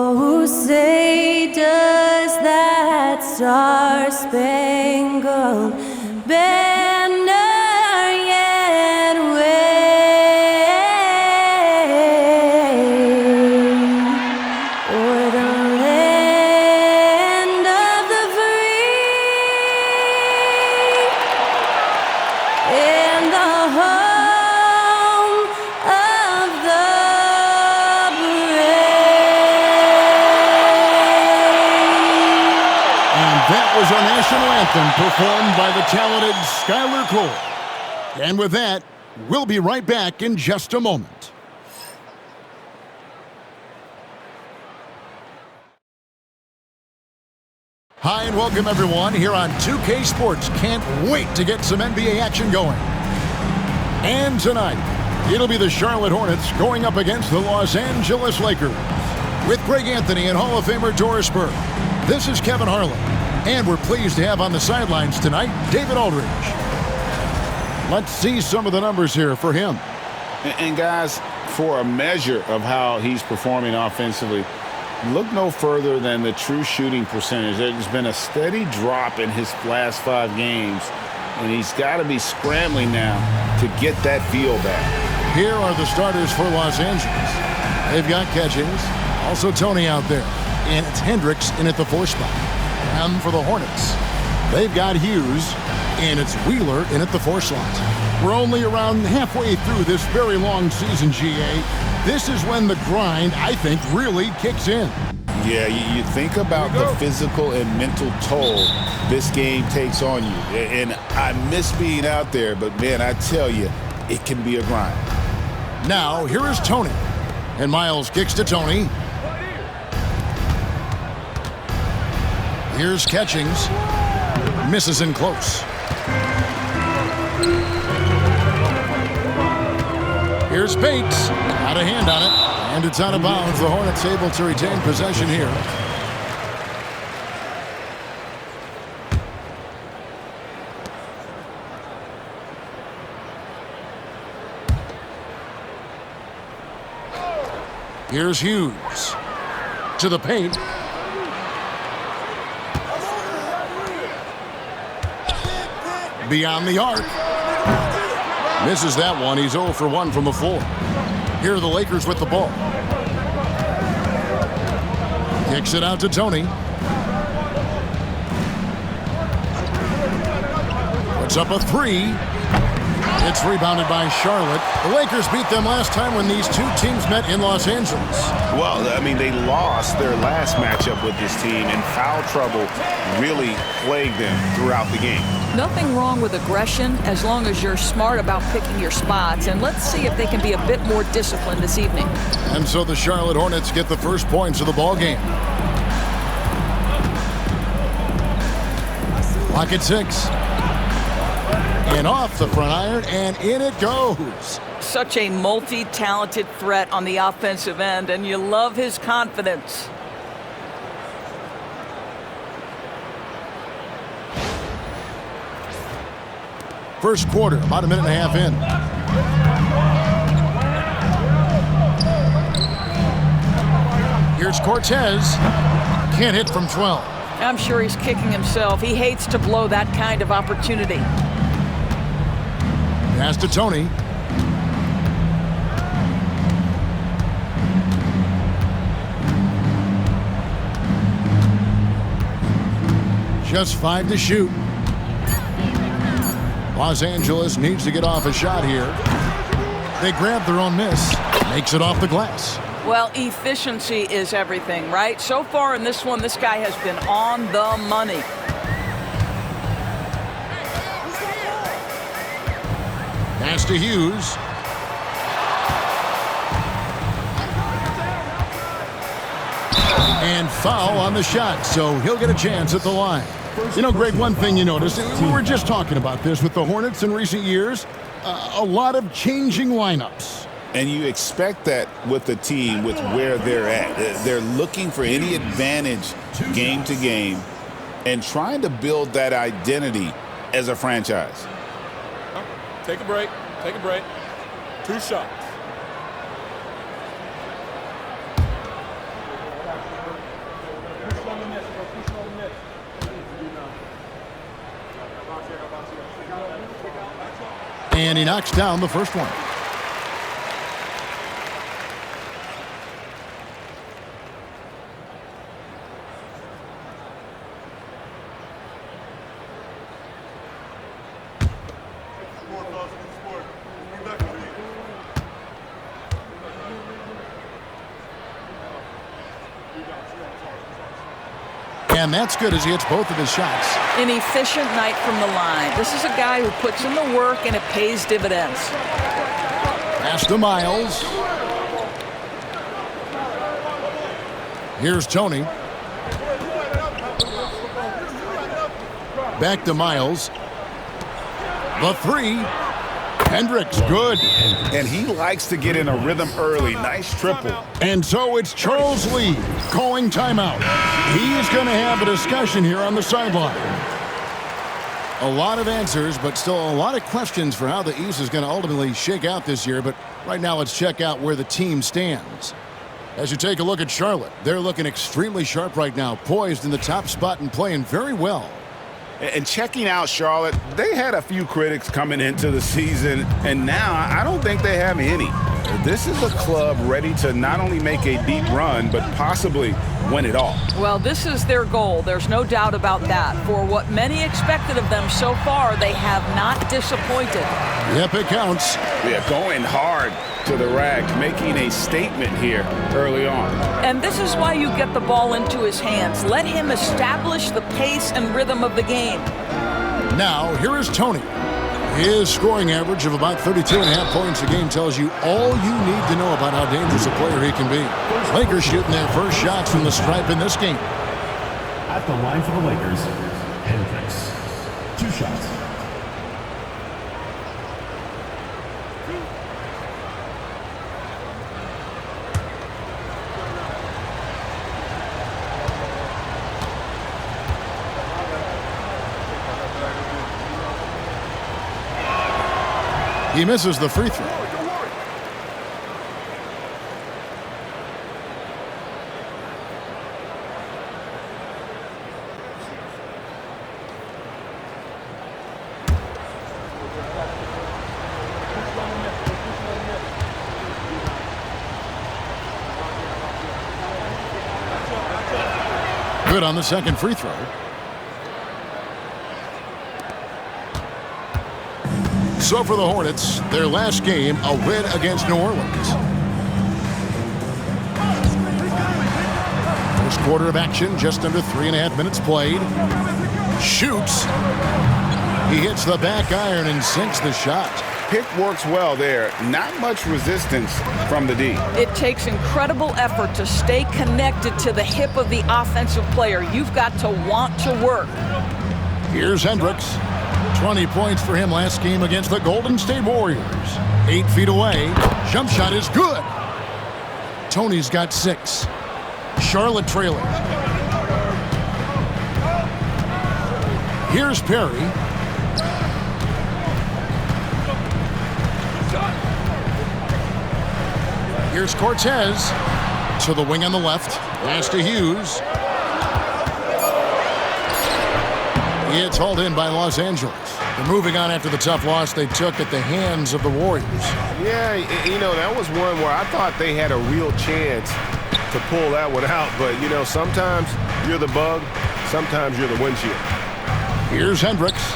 Oh, say does that star-spangled banner yet wave o'er the land of the free and the home of the That was our national anthem performed by the talented Skylar Cole. And with that, we'll be right back in just a moment. Hi and welcome everyone here on 2K Sports. Can't wait to get some NBA action going. And tonight, it'll be the Charlotte Hornets going up against the Los Angeles Lakers. With Greg Anthony and Hall of Famer Doris Burke, this is Kevin Harlan. And we're pleased to have on the sidelines tonight, David Aldridge. Let's see some of the numbers here for him. And guys, for a measure of how he's performing offensively, look no further than the true shooting percentage. There's been a steady drop in his last 5 games, and he's got to be scrambling now to get that feel back. Here are the starters for Los Angeles. They've got Catchings, also Tony out there, and it's Hendricks in at the 4 spot. And for the Hornets, they've got Hughes, and it's Wheeler in at the 4 slot. We're only around halfway through this very long season, GA. This is when the grind, I think, really kicks in. Yeah, you think about the physical and mental toll this game takes on you. And I miss being out there, but, man, I tell you, it can be a grind. Now, here is Tony. And Miles kicks to Tony. Here's Catchings. Misses in close. Here's Bates. Out of hand on it. And it's out of bounds. The Hornets able to retain possession here. Here's Hughes. To the paint. Beyond the arc. Misses that one. He's 0 for 1 from the floor. Here are the Lakers with the ball. Kicks it out to Tony. Puts up a 3. It's rebounded by Charlotte. The Lakers beat them last time when these two teams met in Los Angeles. Well, I mean, they lost their last matchup with this team, and foul trouble really plagued them throughout the game. Nothing wrong with aggression as long as you're smart about picking your spots. And let's see if they can be a bit more disciplined this evening. And so the Charlotte Hornets get the first points of the ball game. Clock at 6. And off the front iron, and in it goes. Such a multi-talented threat on the offensive end, and you love his confidence. First quarter, about a minute and a half in. Here's Cortez. Can't hit from 12. I'm sure he's kicking himself. He hates to blow that kind of opportunity. Pass to Tony. Just 5 to shoot. Los Angeles needs to get off a shot here. They grab their own miss. Makes it off the glass. Well, efficiency is everything, right? So far in this one, this guy has been on the money. Pass to Hughes. And foul on the shot, so he'll get a chance at the line. You know, Greg, one thing you notice, we were just talking about this with the Hornets in recent years, a lot of changing lineups. And you expect that with the team, with where they're at. They're looking for any advantage game to game and trying to build that identity as a franchise. Take a break. Take a break. 2 shots. And he knocks down the first one. And that's good as he hits both of his shots. An efficient night from the line. This is a guy who puts in the work and it pays dividends. Pass to Miles. Here's Tony. Back to Miles. The three. Hendricks, good. And he likes to get in a rhythm early. Nice triple. And so it's Charles Lee calling timeout. He's going to have a discussion here on the sideline. A lot of answers, but still a lot of questions for how the East is going to ultimately shake out this year. But right now, let's check out where the team stands. As you take a look at Charlotte, they're looking extremely sharp right now, poised in the top spot and playing very well. And checking out Charlotte, they had a few critics coming into the season, and now I don't think they have any. This is a club ready to not only make a deep run, but possibly win it all. Well, this is their goal. There's no doubt about that. For what many expected of them so far, they have not disappointed. Yep, it counts. Yeah, going hard to the rack, making a statement here early on. And this is why you get the ball into his hands. Let him establish the pace and rhythm of the game. Now, here is Tony. His scoring average of about 32.5 points a game tells you all you need to know about how dangerous a player he can be. Lakers shooting their first shots from the stripe in this game. At the line for the Lakers, Hendricks. 2 shots. He misses the free throw. Good on the second free throw. So for the Hornets, their last game, a win against New Orleans. First quarter of action, just under 3.5 minutes played. Shoots. He hits the back iron and sinks the shot. Pick works well there. Not much resistance from the D. It takes incredible effort to stay connected to the hip of the offensive player. You've got to want to work. Here's Hendricks. 20 points for him last game against the Golden State Warriors. 8 feet away. Jump shot is good. Tony's got 6. Charlotte trailing. Here's Perry. Here's Cortez. To the wing on the left. Pass to Hughes. It's hauled in by Los Angeles. They're moving on after the tough loss they took at the hands of the Warriors. Yeah, you know, that was one where I thought they had a real chance to pull that one out. But, you know, sometimes you're the bug, sometimes you're the windshield. Here's Hendricks.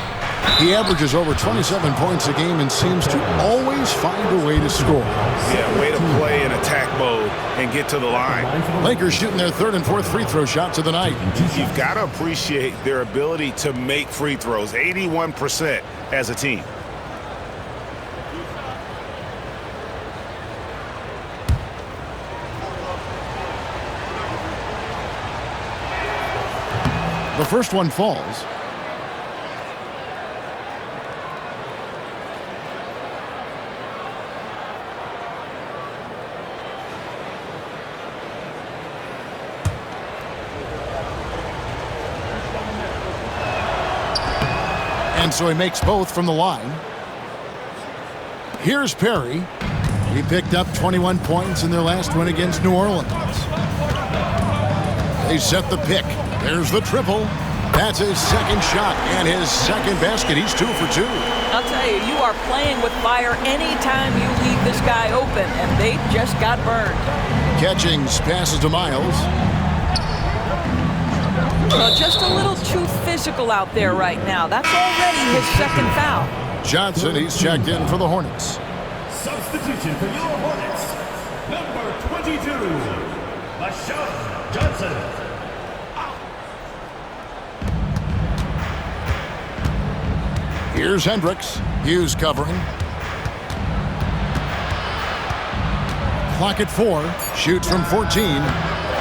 He averages over 27 points a game and seems to always find a way to score. Yeah, way to play in attack mode and get to the line. Lakers shooting their third and fourth free throw shots of the night. You've got to appreciate their ability to make free throws, 81% as a team. The first one falls. And so he makes both from the line. Here's Perry. He picked up 21 points in their last win against New Orleans. They set the pick. There's the triple. That's his second shot and his second basket. He's 2 for 2. I'll tell you, you are playing with fire anytime you leave this guy open, and they just got burned. Catchings passes to Miles. Well, just a little too physical out there right now. That's already his second foul. Johnson, he's checked in for the Hornets. Substitution for your Hornets. Number 22, Johnson. Here's Hendricks. Hughes covering. Clock at 4. Shoots from 14.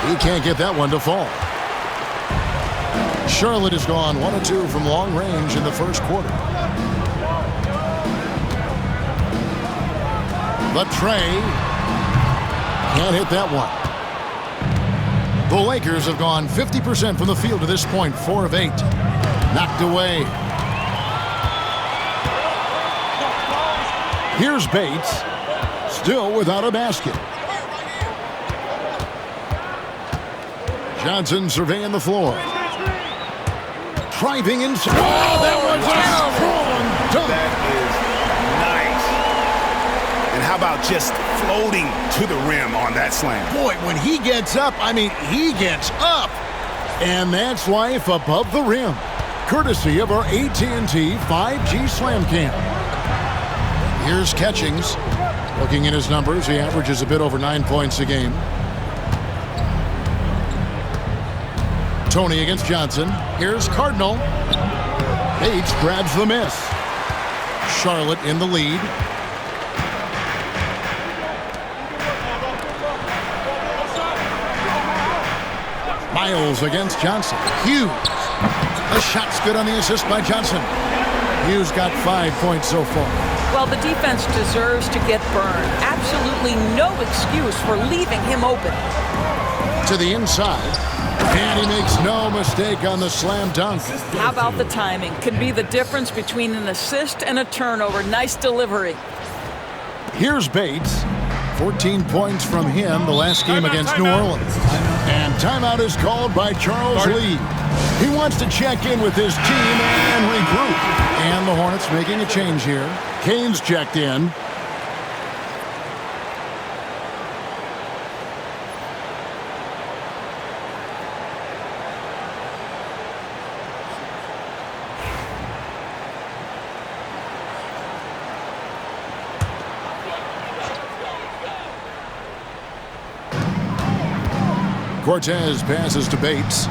He can't get that one to fall. Charlotte has gone 1 of 2 from long range in the first quarter. Latrey can't hit that one. The Lakers have gone 50% from the field to this point, 4 of 8. Knocked away. Here's Bates, still without a basket. Johnson surveying the floor. Driving inside. Oh, that was a strong dunk. That is nice. And how about just floating to the rim on that slam? Boy, when he gets up, I mean, he gets up. And that's life above the rim. Courtesy of our AT&T 5G Slam Cam. Here's Catchings. Looking at his numbers, he averages a bit over 9 points a game. Tony against Johnson. Here's Cardinal. Bates grabs the miss. Charlotte in the lead. Miles against Johnson. Hughes. The shot's good on the assist by Johnson. Hughes got 5 points so far. Well, the defense deserves to get burned. Absolutely no excuse for leaving him open. To the inside. And he makes no mistake on the slam dunk. How about the timing? Could be the difference between an assist and a turnover. Nice delivery. Here's Bates. 14 points from him the last game against New Orleans. And timeout is called by Charles Lee. He wants to check in with his team and regroup. And the Hornets making a change here. Kane's checked in. Cortez passes to Bates.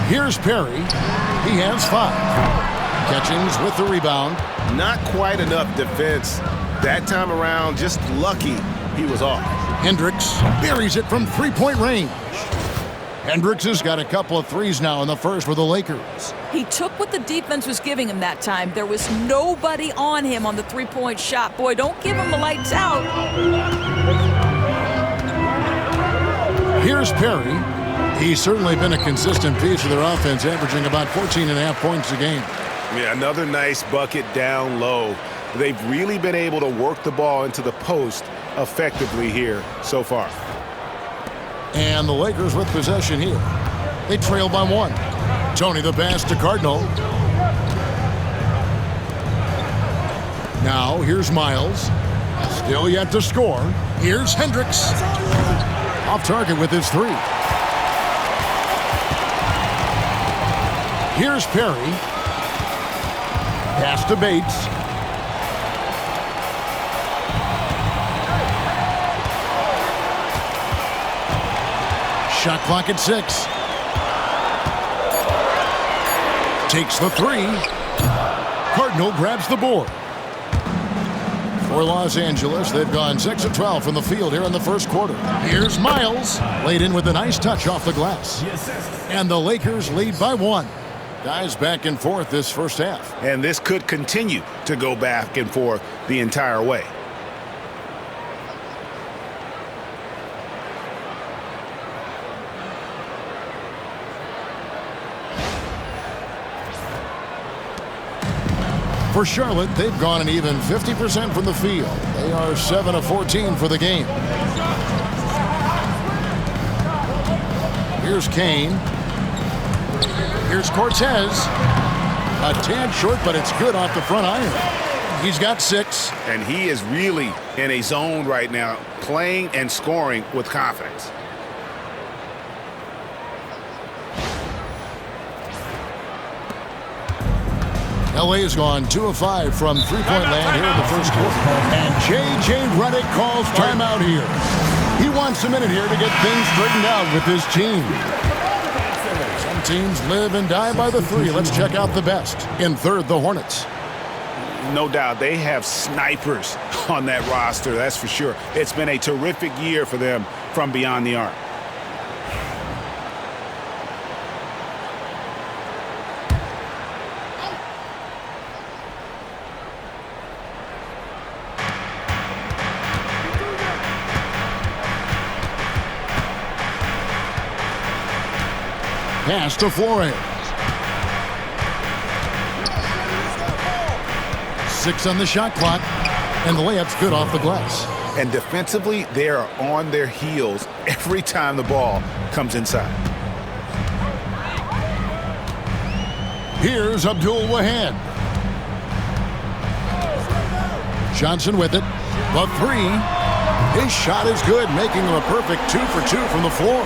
Here's Perry. He has 5. Catchings with the rebound. Not quite enough defense that time around. Just lucky he was off. Hendricks buries it from three-point range. Hendricks has got a couple of threes now in the first for the Lakers. He took what the defense was giving him that time. There was nobody on him on the three-point shot. Boy, don't give him the lights out. Here's Perry. He's certainly been a consistent piece of their offense, averaging about 14.5 points a game. Yeah, another nice bucket down low. They've really been able to work the ball into the post effectively here so far. And the Lakers with possession here. They trail by 1. Tony the pass to Cardinal. Now here's Miles. Still yet to score. Here's Hendricks. Off target with his 3. Here's Perry. Pass to Bates. Shot clock at 6. Takes the 3. Cardinal grabs the board. For Los Angeles, they've gone 6 of 12 from the field here in the first quarter. Here's Miles, laid in with a nice touch off the glass. And the Lakers lead by 1. Guys back and forth this first half. And this could continue to go back and forth the entire way. For Charlotte, they've gone an even 50% from the field. They are 7 of 14 for the game. Here's Kane. Here's Cortez. A tad short, but it's good off the front iron. He's got 6. And he is really in a zone right now, playing and scoring with confidence. LA has gone 2 of 5 from three-point land here in the first quarter. And J.J. Redick calls timeout here. He wants a minute here to get things straightened out with his team. Some teams live and die by the 3. Let's check out the best. In third, the Hornets. No doubt they have snipers on that roster, that's for sure. It's been a terrific year for them from beyond the arc. Pass to Flores. 6 on the shot clock, and the layup's good off the glass. And defensively, they are on their heels every time the ball comes inside. Here's Abdul Wahad. Johnson with it. The 3. His shot is good, making him a perfect 2 for 2 from the floor.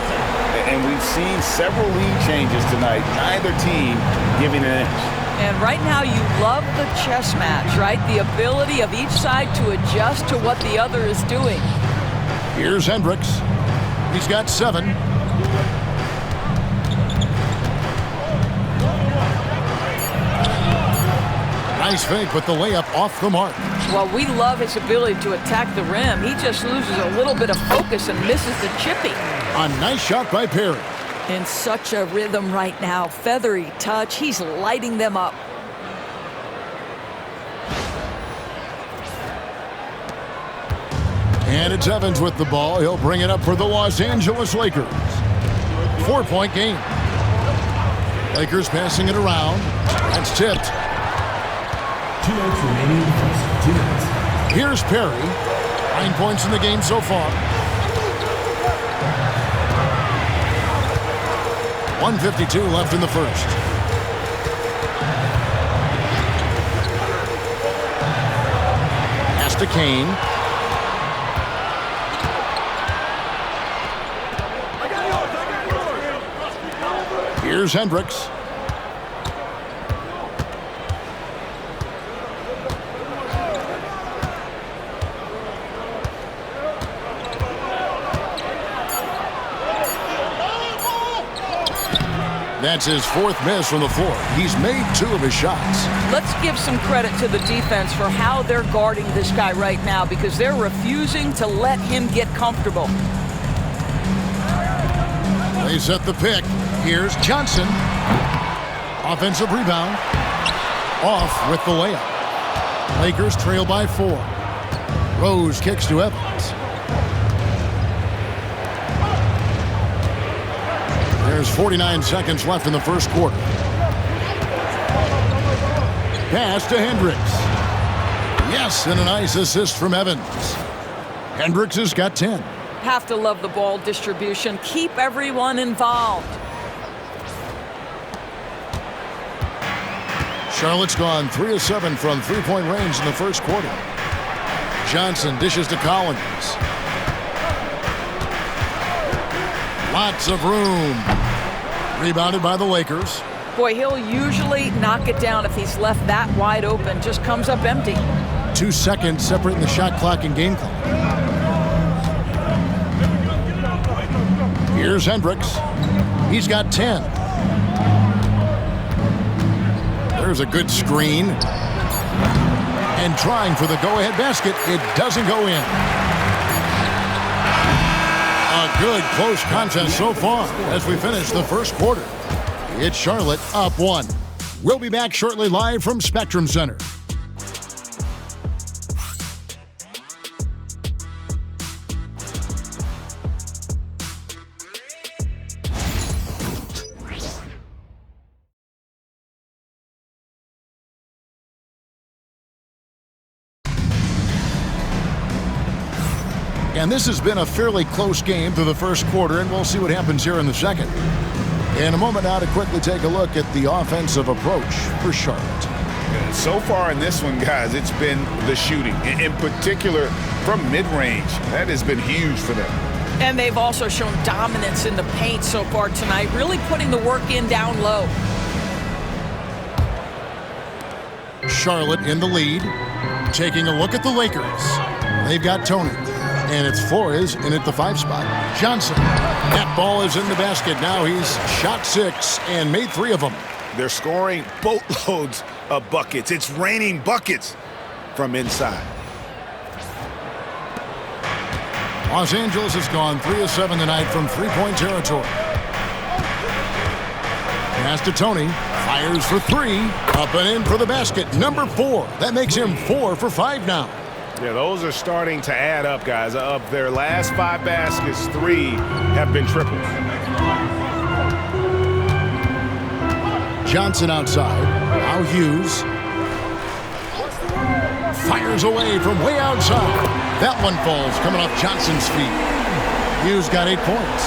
And we've seen several lead changes tonight. Neither team giving an inch. And right now you love the chess match, right? The ability of each side to adjust to what the other is doing. Here's Hendricks. He's got 7. Nice fake with the layup off the mark. Well, we love his ability to attack the rim. He just loses a little bit of focus and misses the chippy. A nice shot by Perry. In such a rhythm right now. Feathery touch. He's lighting them up. And it's Evans with the ball. He'll bring it up for the Los Angeles Lakers. 4-point game. Lakers passing it around. That's tipped. 2 minutes remaining in the first 2 minutes. Here's Perry. 9 points in the game so far. 1:52 left in the first. Pass to Kane. Here's Hendricks. That's his 4th miss from the floor. He's made 2 of his shots. Let's give some credit to the defense for how they're guarding this guy right now because they're refusing to let him get comfortable. They set the pick. Here's Johnson. Offensive rebound. Off with the layup. Lakers trail by 4. Rose kicks to Evans. There's 49 seconds left in the first quarter. Pass to Hendricks. Yes, and a nice assist from Evans. Hendricks has got 10. Have to love the ball distribution. Keep everyone involved. Charlotte's gone 3 of 7 from three-point range in the first quarter. Johnson dishes to Collins. Lots of room. Rebounded by the Lakers. Boy, he'll usually knock it down if he's left that wide open. Just comes up empty. 2 seconds separating the shot clock and game clock. Here's Hendricks. He's got 10. There's a good screen. And trying for the go-ahead basket. It doesn't go in. A good close contest so far as we finish the first quarter. It's Charlotte up 1. We'll be back shortly live from Spectrum Center. And this has been a fairly close game through the first quarter, and we'll see what happens here in the second. In a moment now to quickly take a look at the offensive approach for Charlotte. So far in this one, guys, it's been the shooting, in particular from mid-range. That has been huge for them. And they've also shown dominance in the paint so far tonight, really putting the work in down low. Charlotte in the lead. Taking a look at the Lakers. They've got Tony. And it's Flores in at the 5 spot. Johnson. That ball is in the basket. Now he's shot 6 and made 3 of them. They're scoring boatloads of buckets. It's raining buckets from inside. Los Angeles has gone 3 of 7 tonight from three-point territory. Pass to Tony. Fires for 3. Up and in for the basket. Number 4. That makes him 4 for 5 now. Yeah, those are starting to add up, guys. Of their last 5 baskets, 3 have been triples. Johnson outside. Now Hughes. Fires away from way outside. That one falls coming off Johnson's feet. Hughes got 8 points.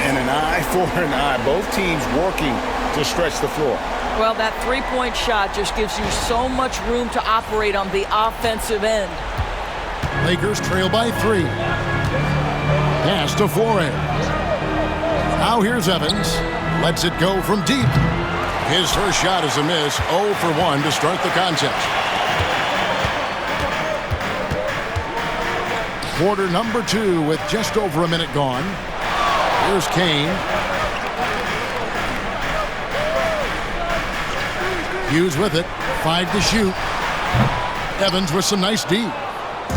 And an eye for an eye. Both teams working to stretch the floor. Well, that three-point shot just gives you so much room to operate on the offensive end. Lakers trail by 3. Pass to Flores. Now here's Evans. Lets it go from deep. His first shot is a miss. 0 for 1 to start the contest. Quarter number 2 with just over a minute gone. Here's Kane. Hughes with it. 5 to shoot. Evans with some nice D.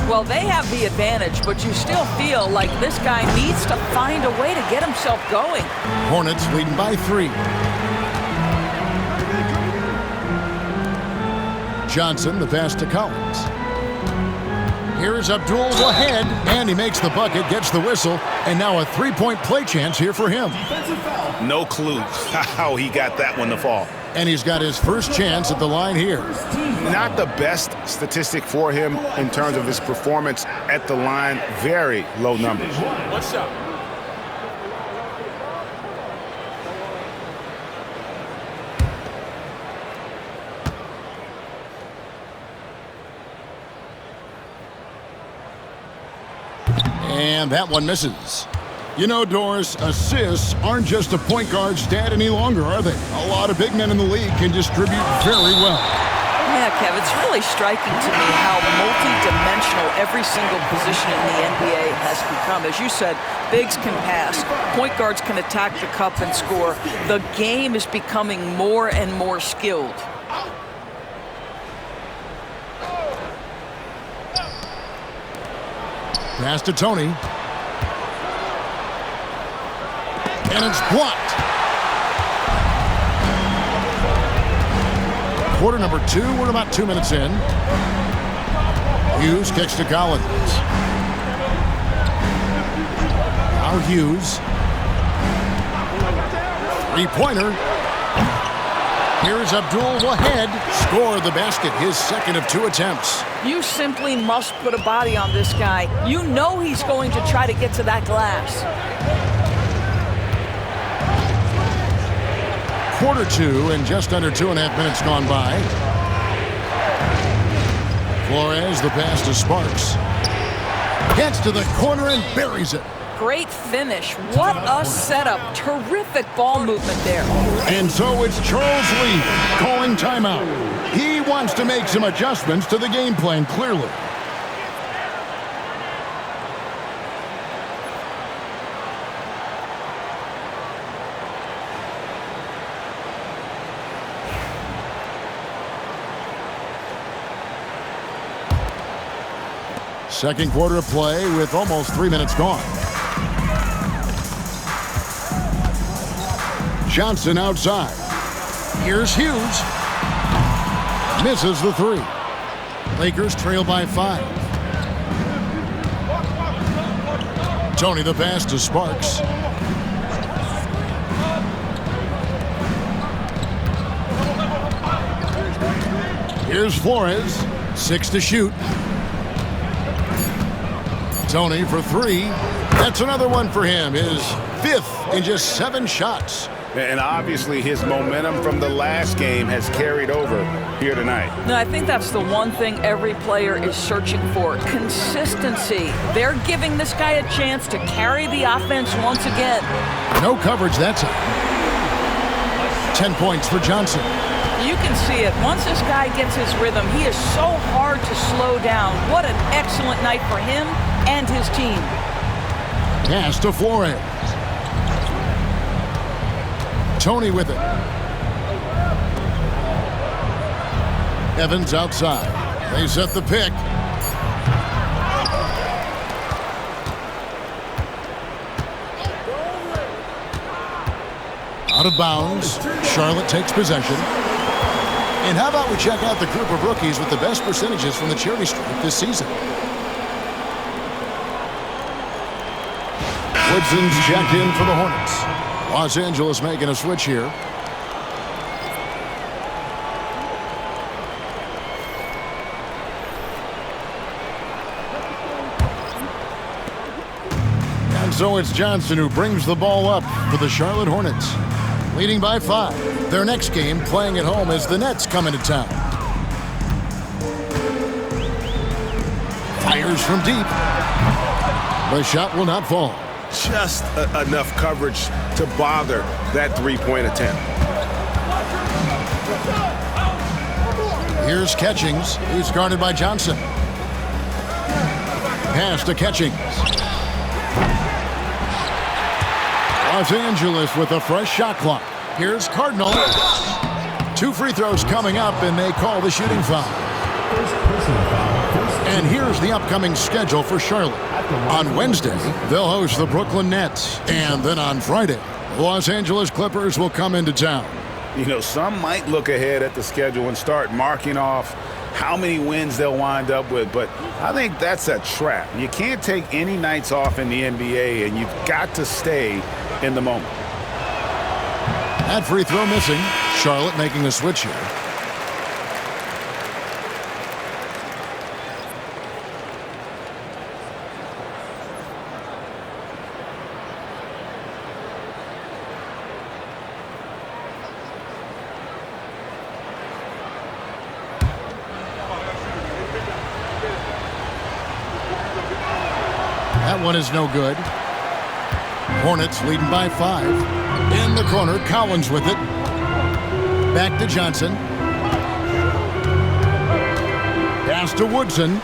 Well, they have the advantage, but you still feel like this guy needs to find a way to get himself going. Hornets leading by 3. Johnson, the pass to Collins. Here's Abdul Wahed, and he makes the bucket, gets the whistle, and now a 3-point play chance here for him. No clue how he got that one to fall. And he's got his first chance at the line here. Not the best statistic for him in terms of his performance at the line. Very low numbers. One shot. And that one misses. You know, Doris, assists aren't just a point guard stat any longer, are they? A lot of big men in the league can distribute very well. Yeah, Kev, it's really striking to me how multi-dimensional every single position in the NBA has become. As you said, bigs can pass, point guards can attack the cup and score. The game is becoming more and more skilled. Pass to Tony. And it's blocked. Quarter number 2, we're about 2 minutes in. Hughes kicks to Collins. Now Hughes. 3-pointer. Here's Abdul Wahed. Scored the basket, his second of 2 attempts. You simply must put a body on this guy. You know he's going to try to get to that glass. Quarter 2 and just under 2.5 minutes gone by. Flores, the pass to Sparks. Gets to the corner and buries it. Great finish. What a setup. Terrific ball movement there. And so it's Charles Lee calling timeout. He wants to make some adjustments to the game plan, clearly. Second quarter of play with almost 3 minutes gone. Johnson outside. Here's Hughes. Misses the 3. Lakers trail by 5. Tony the pass to Sparks. Here's Flores. 6 to shoot. Tony for three. That's another one for him. His fifth in just 7 shots. And obviously his momentum from the last game has carried over here tonight. No, I think that's the one thing every player is searching for, consistency. They're giving this guy a chance to carry the offense once again. No coverage that time. 10 points for Johnson. You can see it. Once this guy gets his rhythm, he is so hard to slow down. What an excellent night for him and his team. Pass to Flores. Tony with it. Evans outside. They set the pick. Out of bounds. Charlotte takes possession. And how about we check out the group of rookies with the best percentages from the charity stripe this season. Woodson's checked in for the Hornets. Los Angeles making a switch here. And so it's Johnson who brings the ball up for the Charlotte Hornets. Leading by 5. Their next game, playing at home, as the Nets come into town. Fires from deep. The shot will not fall. Just enough coverage to bother that three-point attempt. Here's Catchings. He's guarded by Johnson. Pass to Catchings. Los Angeles with a fresh shot clock. Here's Cardinal. 2 free throws coming up, and they call the shooting foul. And here's the upcoming schedule for Charlotte. On Wednesday, they'll host the Brooklyn Nets. And then on Friday, the Los Angeles Clippers will come into town. You know, some might look ahead at the schedule and start marking off how many wins they'll wind up with, but I think that's a trap. You can't take any nights off in the NBA, and you've got to stay in the moment. That free throw missing. Charlotte making a switch here. That one is no good. Hornets leading by 5. In the corner, Collins with it. Back to Johnson. Pass to Woodson.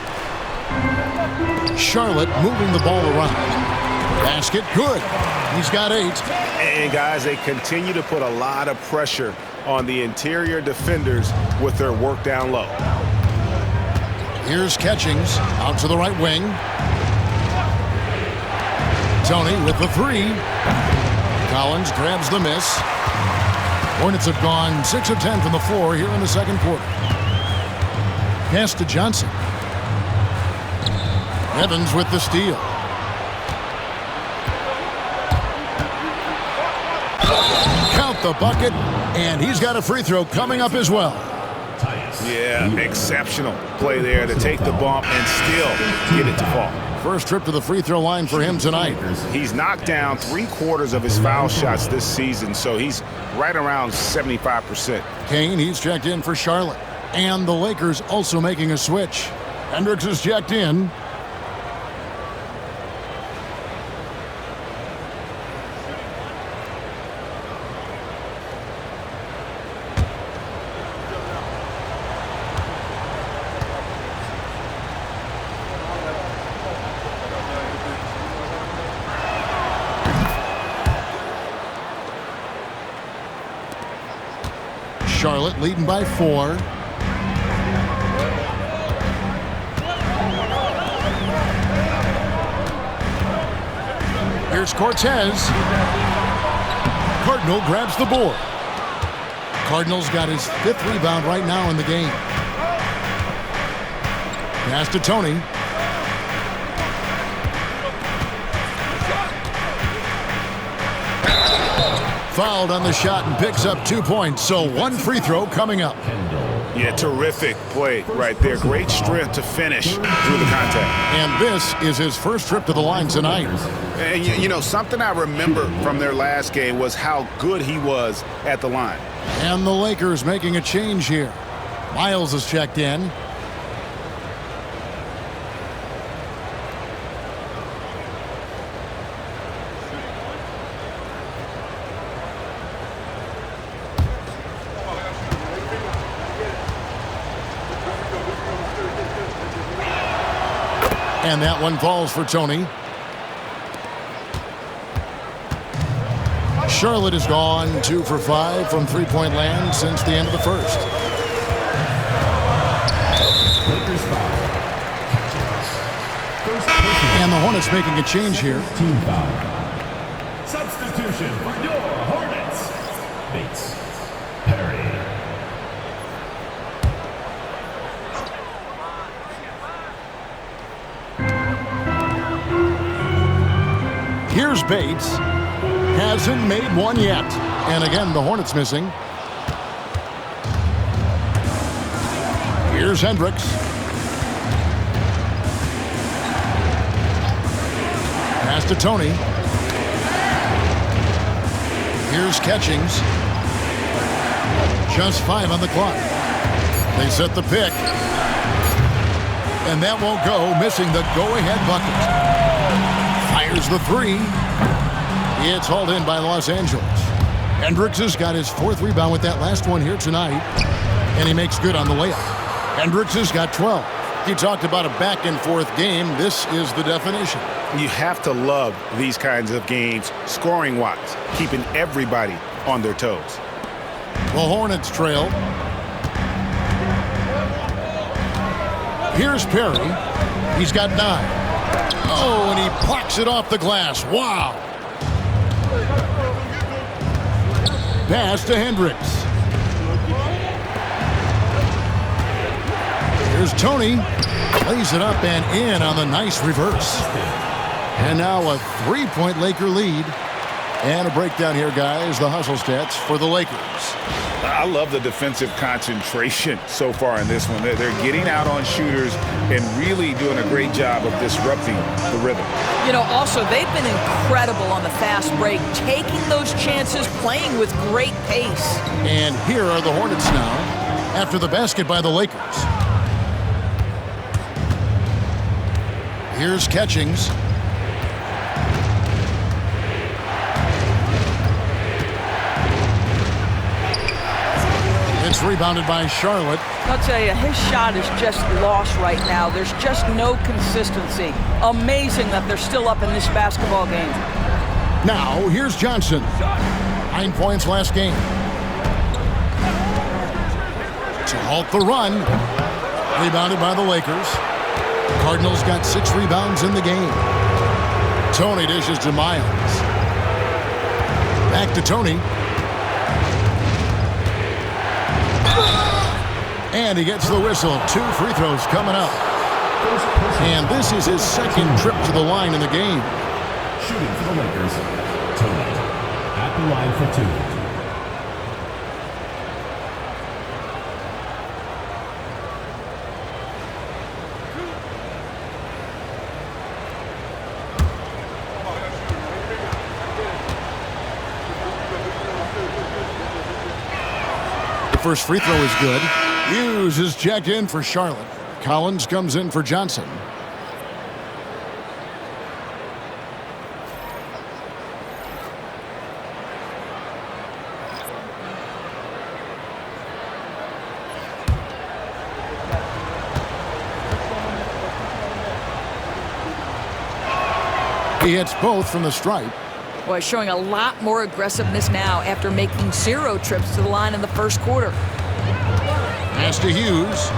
Charlotte moving the ball around. Basket good. He's got 8. And guys, they continue to put a lot of pressure on the interior defenders with their work down low. Here's Catchings out to the right wing. Tony with the 3. Collins grabs the miss. Hornets have gone 6 of 10 from the floor here in the second quarter. Pass to Johnson. Evans with the steal. Count the bucket, and he's got a free throw coming up as well. Yeah, exceptional play there to take the bump and still get it to fall. First trip to the free throw line for him tonight. He's knocked down 3/4 of his foul shots this season, so he's right around 75%. Kane, he's checked in for Charlotte. And the Lakers also making a switch. Hendricks is checked in. Charlotte leading by 4. Here's Cortez. Cardinal grabs the board. Cardinal's got his 5th rebound right now in the game. Pass to Tony. Fouled on the shot and picks up 2 points, so 1 free throw coming up. Yeah, terrific play right there. Great strength to finish through the contact. And this is his first trip to the line tonight. And, you know, something I remember from their last game was how good he was at the line. And the Lakers making a change here. Miles is checked in. And that one falls for Tony. Charlotte has gone 2 for 5 from three-point land since the end of the first. And the Hornets making a change here. Team foul. Substitution for your Hornets. Bates. Perry. Here's Bates. Hasn't made one yet. And again, the Hornets missing. Here's Hendricks. Pass to Tony. Here's Catchings. Just 5 on the clock. They set the pick. And that won't go, missing the go-ahead bucket. Fires the three. It's hauled in by Los Angeles. Hendricks has got his 4th rebound with that last one here tonight. And he makes good on the layup. Hendricks has got 12. He talked about a back-and-forth game. This is the definition. You have to love these kinds of games, scoring-wise, keeping everybody on their toes. The Hornets trail. Here's Perry. He's got 9. Oh, and he plucks it off the glass. Wow. Pass to Hendricks. Here's Tony. Lays it up and in on the nice reverse. And now a 3-point Laker lead. And a breakdown here, guys. The hustle stats for the Lakers. I love the defensive concentration so far in this one. They're getting out on shooters and really doing a great job of disrupting the rhythm. You know, also, they've been incredible on the fast break, taking those chances, playing with great pace. And here are the Hornets now after the basket by the Lakers. Here's Catchings. It's rebounded by Charlotte. I'll tell you, his shot is just lost right now. There's just no consistency. Amazing that they're still up in this basketball game. Now, here's Johnson. 9 points last game. To halt the run. Rebounded by the Lakers. Cardinals got 6 rebounds in the game. Tony dishes to Miles. Back to Tony. And he gets the whistle. 2 free throws coming up. And this is his 2nd trip to the line in the game. Shooting for the Lakers. Tony. At the line for 2. First free throw is good. Hughes is checked in for Charlotte. Collins comes in for Johnson. He hits both from the stripe. Boy, showing a lot more aggressiveness now after making 0 trips to the line in the first quarter. Pass to Hughes.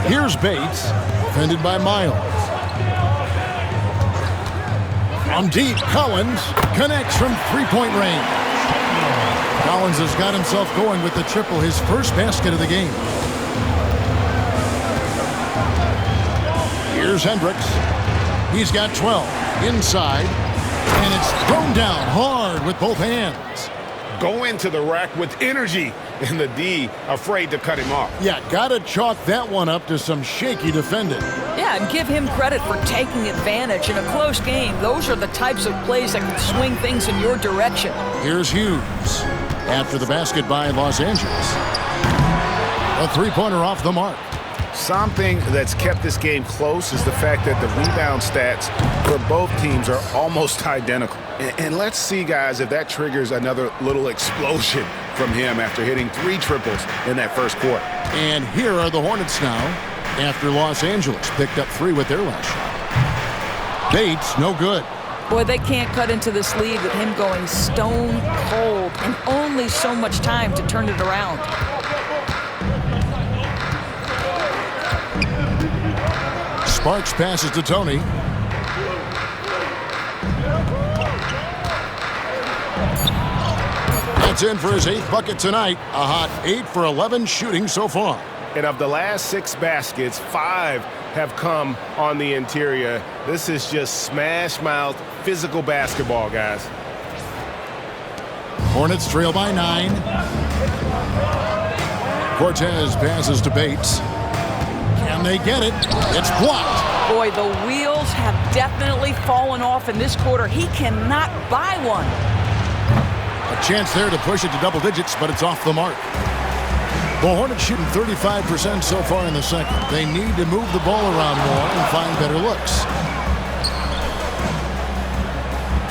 Here's Bates, defended by Miles. From deep, Collins connects from 3-point range. Collins has got himself going with the triple, his first basket of the game. Here's Hendricks. He's got 12 inside. And it's thrown down hard with both hands. Go into the rack with energy and the D afraid to cut him off. Yeah, gotta chalk that one up to some shaky defending. Yeah, and give him credit for taking advantage in a close game. Those are the types of plays that can swing things in your direction. Here's Hughes. After the basket by Los Angeles. A three-pointer off the mark. Something that's kept this game close is the fact that the rebound stats for both teams are almost identical. And let's see, guys, if that triggers another little explosion from him after hitting 3 triples in that first quarter. And here are the Hornets now after Los Angeles picked up 3 with their last shot. Bates, no good. Boy, they can't cut into this lead with him going stone cold and only so much time to turn it around. Sparks passes to Tony. That's in for his 8th bucket tonight. A hot 8 for 11 shooting so far. And of the last 6 baskets, 5 have come on the interior. This is just smash-mouth, physical basketball, guys. Hornets trail by 9. Cortez passes to Bates. Can they get it? It's blocked. Boy, the wheels have definitely fallen off in this quarter. He cannot buy one. A chance there to push it to double digits, but it's off the mark. The Hornets shooting 35% so far in the second. They need to move the ball around more and find better looks.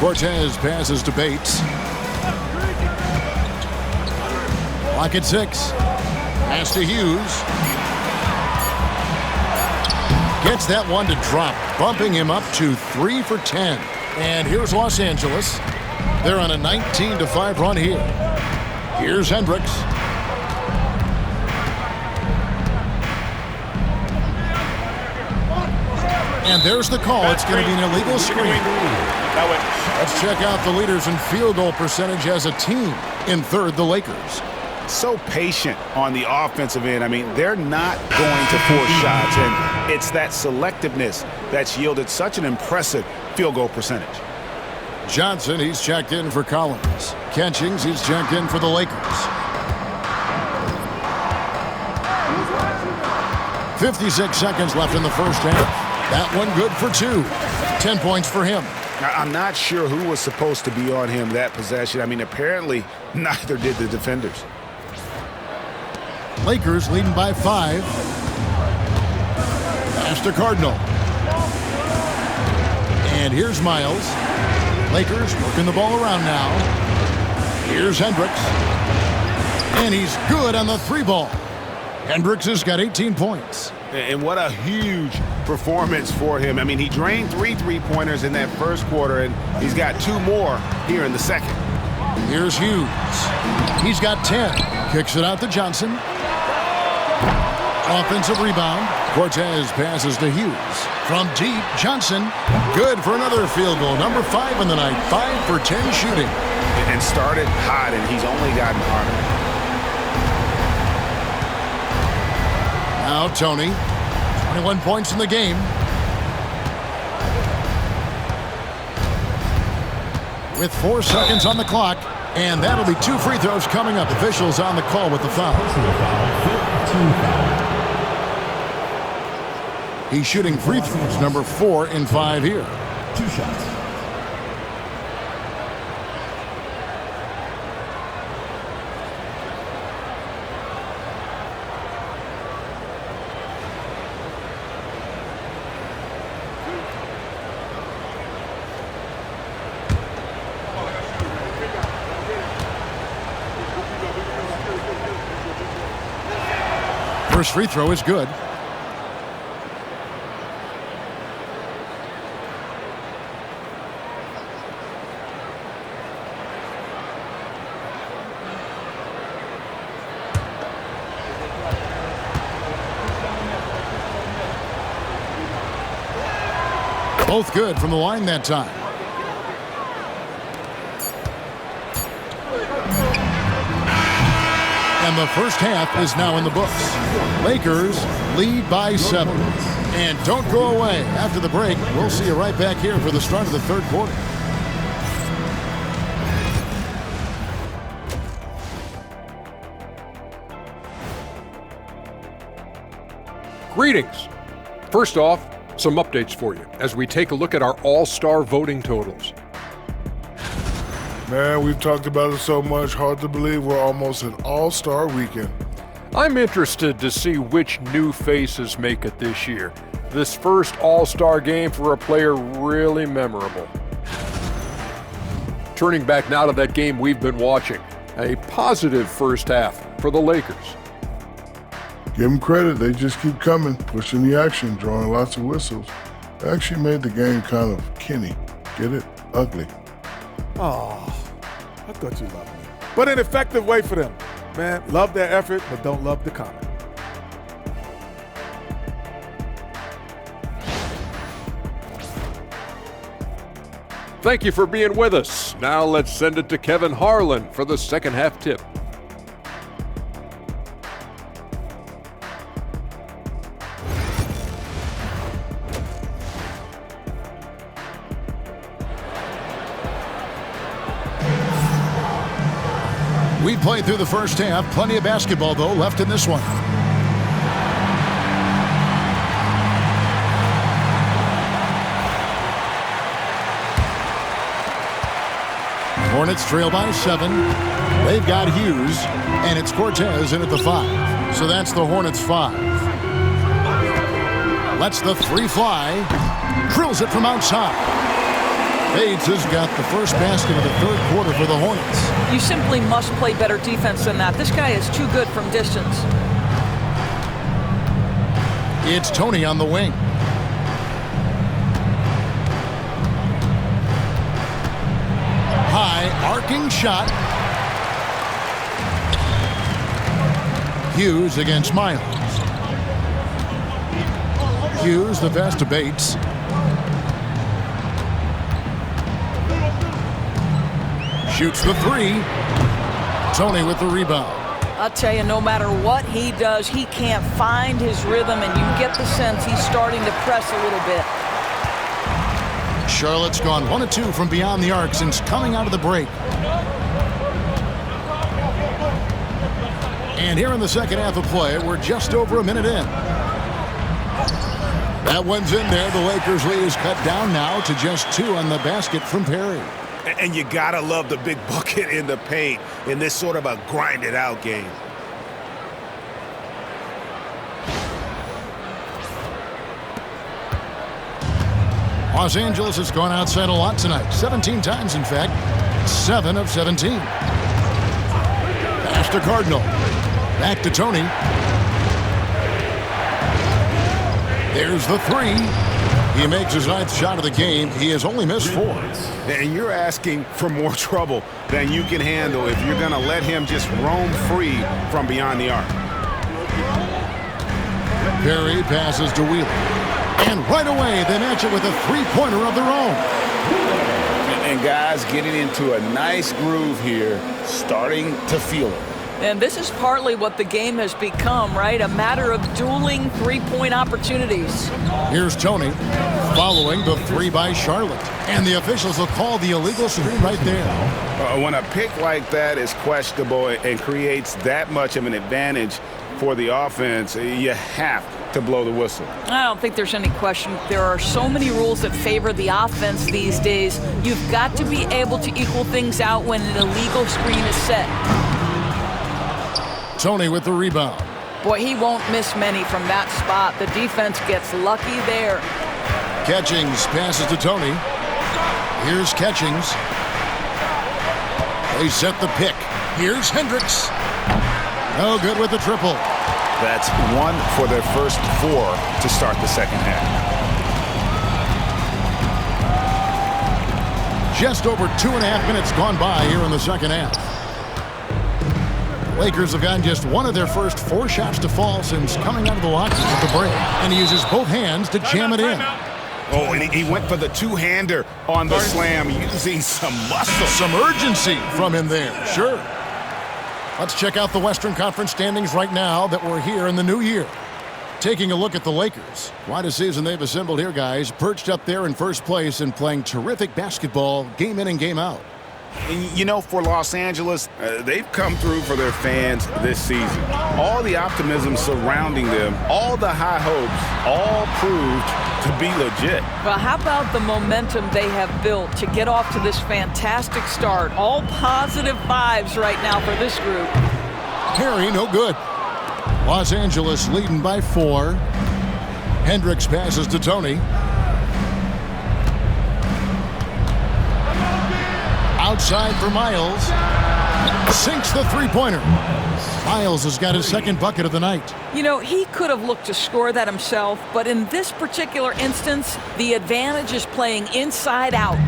Cortez passes to Bates. Clock at 6. Pass to Hughes. Gets that one to drop, bumping him up to 3 for 10. And here's Los Angeles. They're on a 19-5 run here. Here's Hendricks. And there's the call. It's going to be an illegal screen. Let's check out the leaders in field goal percentage as a team. In third, the Lakers. So patient on the offensive end. I mean, they're not going to force shots, and it's that selectiveness that's yielded such an impressive field goal percentage. Johnson, he's checked in for Collins. Catchings, he's checked in for the Lakers. 56 seconds left in the first half. That one good for 2. 10 points for him. Now, I'm not sure who was supposed to be on him that possession. I mean, apparently neither did the defenders. Lakers leading by 5. Pass to Cardinal. And here's Miles. Lakers working the ball around now. Here's Hendricks. And he's good on the 3-ball. Hendricks has got 18 points. And what a huge performance for him. I mean, he drained 3 3-pointers in that first quarter, and he's got 2 more here in the second. Here's Hughes. He's got 10. Kicks it out to Johnson. Offensive rebound. Cortez passes to Hughes. From deep, Johnson. Good for another field goal. Number 5 in the night. 5 for 10 shooting. And started hot, and he's only gotten harder. Now Tony. 21 points in the game. With 4 seconds on the clock. And that'll be 2 free throws coming up. Officials on the call with the foul. He's shooting free throws, number 4 in 5 here. 2 shots. First free throw is good. Both good from the line that time. And the first half is now in the books. Lakers lead by 7. And don't go away. After the break, we'll see you right back here for the start of the third quarter. Greetings. First off, some updates for you as we take a look at our all-star voting totals. Man, we've talked about it so much, hard to believe we're almost an all-star weekend. I'm interested to see which new faces make it this year. This first all-star game for a player really memorable. Turning back now to that game we've been watching. A positive first half for the Lakers. Give them credit, they just keep coming, pushing the action, drawing lots of whistles. They actually made the game kind of Kenny. Get it? Ugly. Oh, I thought you loved me. But an effective way for them. Man, love their effort, but don't love the comment. Thank you for being with us. Now let's send it to Kevin Harlan for the second half tip. We played through the first half. Plenty of basketball, though, left in this one. Hornets trail by 7. They've got Hughes, and it's Cortez in at the 5. So that's the Hornets 5. Lets the 3 fly. Drills it from outside. Bates has got the first basket of the third quarter for the Hornets. You simply must play better defense than that. This guy is too good from distance. It's Tony on the wing. High arcing shot. Hughes against Miles. Hughes the pass to Bates. Shoots the 3. Tony with the rebound. I'll tell you, no matter what he does, he can't find his rhythm, and you get the sense he's starting to press a little bit. Charlotte's gone 1 of 2 from beyond the arc since coming out of the break. And here in the second half of play, we're just over a minute in. That one's in there. The Lakers' lead is cut down now to just 2 on the basket from Perry. And you gotta love the big bucket in the paint in this sort of a grinded-out game. Los Angeles has gone outside a lot tonight. 17 times, in fact. 7 of 17. Pass to Cardinal. Back to Tony. There's the 3. He makes his 9th shot of the game. He has only missed 4. And you're asking for more trouble than you can handle if you're going to let him just roam free from beyond the arc. Perry passes to Wheeler. And right away, they match it with a 3-pointer of their own. And guys getting into a nice groove here, starting to feel it. And this is partly what the game has become, right? A matter of dueling three-point opportunities. Here's Tony following the 3 by Charlotte. And the officials will call the illegal screen right there. When a pick like that is questionable and creates that much of an advantage for the offense, you have to blow the whistle. I don't think there's any question. There are so many rules that favor the offense these days. You've got to be able to equal things out when an illegal screen is set. Tony with the rebound. Boy, he won't miss many from that spot. The defense gets lucky there. Catchings passes to Tony. Here's Catchings. They set the pick. Here's Hendricks. No good with the triple. That's 1 for their first 4 to start the second half. Just over 2.5 minutes gone by here in the second half. Lakers have gotten just 1 of their first 4 shots to fall since coming out of the lockers at the break. And he uses both hands to jam it in. Oh, and he went for the two-hander on the slam, using some muscle. Some urgency from him there, sure. Let's check out the Western Conference standings right now that we're here in the new year. Taking a look at the Lakers. Quite a season they've assembled here, guys. Perched up there in first place and playing terrific basketball game in and game out. And, you know, for Los Angeles, they've come through for their fans this season. All the optimism surrounding them, all the high hopes, all proved to be legit. Well, how about the momentum they have built to get off to this fantastic start? All positive vibes right now for this group. Perry, no good. Los Angeles leading by 4. Hendricks passes to Tony. Outside for Miles. Sinks the three-pointer. Miles has got his second bucket of the night. You know, he could have looked to score that himself, but in this particular instance, the advantage is playing inside out.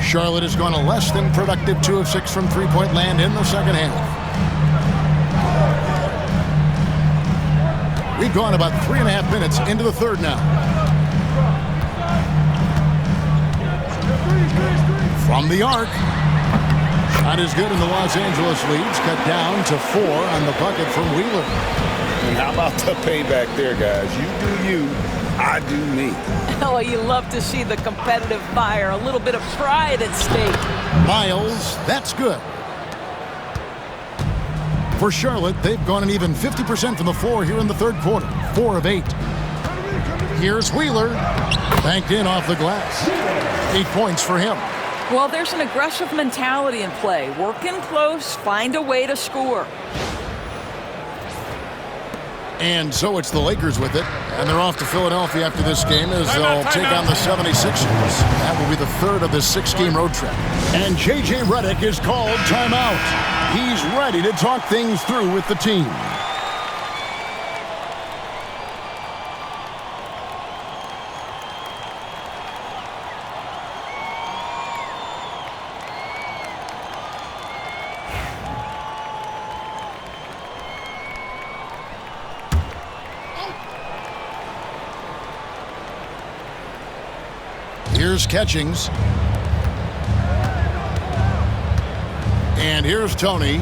Charlotte has gone a less than productive 2 of 6 from three-point land in the second half. We've gone about 3.5 minutes into the third now. From the arc. Shot is good, and the Los Angeles leads cut down to 4 on the bucket from Wheeler. And how about the payback there, guys? You do you, I do me. Oh, you love to see the competitive fire, a little bit of pride at stake. Miles, that's good. For Charlotte, they've gone an even 50% from the floor here in the third quarter. 4 of 8. Here's Wheeler. Banked in off the glass. 8 points for him. Well, there's an aggressive mentality in play. Work in close, find a way to score. And so it's the Lakers with it. And they're off to Philadelphia after this game as they'll take on the 76ers. That will be the third of this 6-game road trip. And J.J. Redick is called timeout. He's ready to talk things through with the team. Here's Catchings. And here's Tony.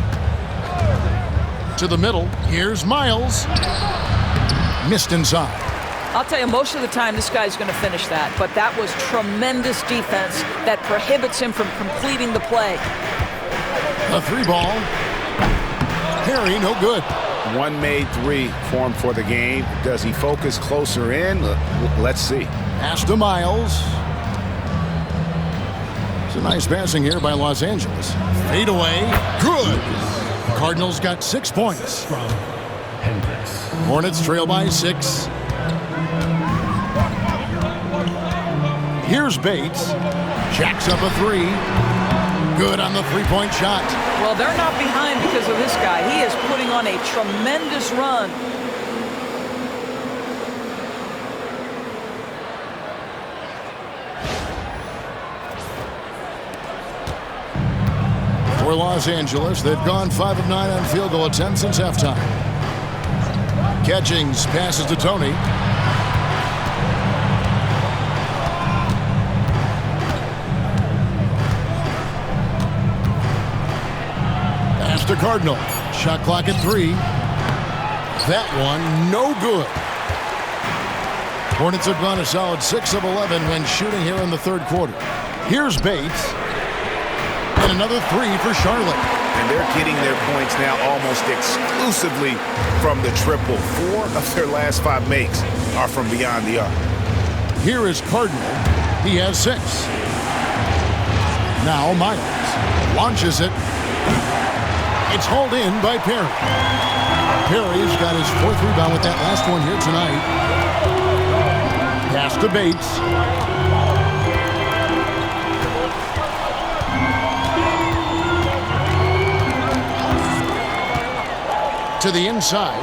To the middle. Here's Miles. Missed inside. I'll tell you, most of the time this guy's going to finish that, but that was tremendous defense that prohibits him from completing the play. A 3-ball. Perry, no good. One made 3 for him for the game. Does he focus closer in? Let's see. Pass to Miles. It's a nice passing here by Los Angeles. Fade away. Good. Cardinals got 6 points. From Hendricks. Hornets trail by 6. Here's Bates. Jacks up a 3. Good on the 3-point shot. Well, they're not behind because of this guy. He is putting on a tremendous run. For Los Angeles, they've gone 5 of 9 on field goal attempts since halftime. Catchings passes to Tony. Pass to Cardinal. Shot clock at 3. That one, no good. Hornets have gone a solid 6 of 11 when shooting here in the third quarter. Here's Bates. And another 3 for Charlotte. And they're getting their points now almost exclusively from the triple. 4 of their last 5 makes are from beyond the arc. Here is Cardinal. He has 6. Now Miles launches it. It's hauled in by Perry. Perry's got his 4th rebound with that last one here tonight. Pass to Bates. To the inside.